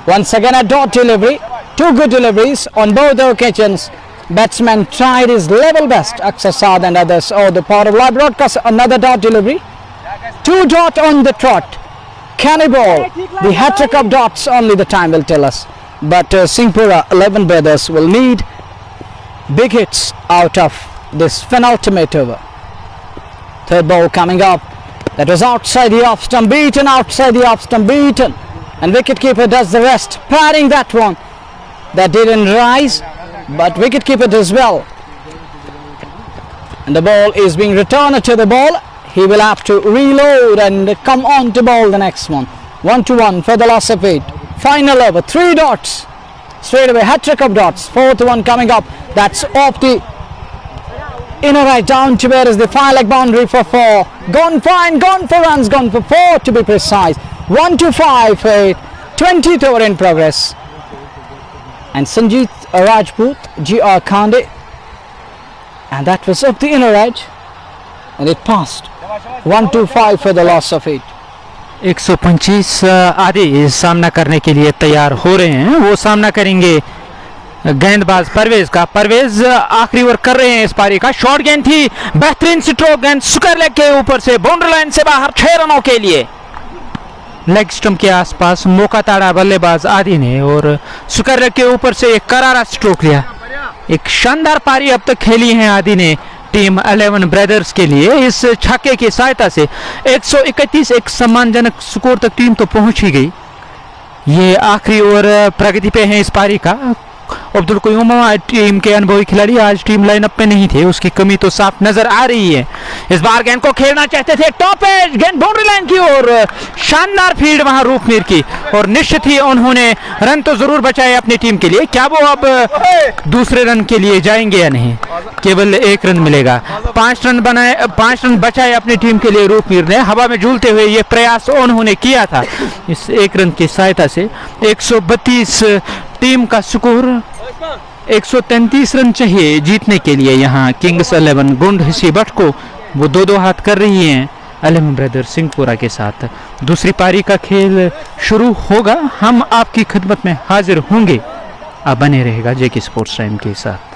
Once again a dot delivery, 2 good deliveries on both the occasions. Batsman tried his level best. Aksar Saad and others the part of live broadcast. Another dot delivery, 2 dot on the trot. Can he ball? The hat-trick of dots only the time will tell us. But Singpora 11 brothers will need big hits out of this penultimate over. Third ball coming up. That was outside the off stump, beaten, outside the off stump, beaten. And wicketkeeper does the rest, padding that one. That didn't rise, but wicketkeeper does well. And the ball is being returned to the ball. He will have to reload and come on to bowl the next one. 1-1 for the loss of 8. Final over, 3 dots. Straight away, hat-trick of dots. 4th one coming up. That's off the inner right down to where is the 5-leg boundary for 4. Gone fine, gone for runs, gone for 4 to be precise. 1-5 for 8. 20th over in progress. And Sanjeet Rajput, J.R. Khande. And that was up the inner edge. And it passed. 1-5 for the loss of 8. 125 आदि सामना करने के लिए तैयार हो रहे हैं. वो सामना करेंगे गेंदबाज परवेज का. परवेज आखिरी ओवर कर रहे हैं इस पारी का. शॉर्ट गेंद थी, बेहतरीन स्ट्रोक गेंद स्क्वायर लेग के ऊपर से बाउंड्री लाइन से बाहर 6 रनों के लिए. लेग स्टंप के आसपास मौका ताड़ा बल्लेबाज आदि ने और स्क्वायर लेग के ऊपर से एक करारा स्ट्रोक लिया. एक शानदार पारी अब तक खेली है आदि ने टीम 11 ब्रदर्स के लिए. इस छक्के की सहायता से 131 एक सम्मानजनक स्कोर तक टीम तो पहुंच ही गई. ये आखिरी ओवर प्रगति पे है इस पारी का. अब्दुल कयूम टीम के अनुभवी खिलाड़ी आज टीम लाइनअप में नहीं थे, उसकी कमी तो साफ नजर आ रही है. इस बार गेंद को खेलना चाहते थे, टॉप एज गेंद बाउंड्री लाइन की और शानदार फील्ड वहां रूपमीर की. और निश्चित ही उन्होंने रन तो जरूर बचाए अपनी टीम के लिए. क्या वो अब दूसरे रन के लिए जाएंगे या नहीं? केवल 1 रन मिलेगा. 5 रन बचाए अपनी टीम के लिए रूपमीर ने. हवा में झूलते हुए ये प्रयास उन्होंने किया था. इस 1 रन की सहायता से 132 टीम का स्कोर. 133 रन चाहिए जीतने के लिए यहाँ किंग्स 11 गुंडहसीबट को. वो 2-2 हाथ कर रही हैं 11 ब्रदर्स सिंहपुरा के साथ. दूसरी पारी का खेल शुरू होगा. हम आपकी खिदमत में हाजिर होंगे. आप बने रहेगा जेके स्पोर्ट्स टाइम के साथ.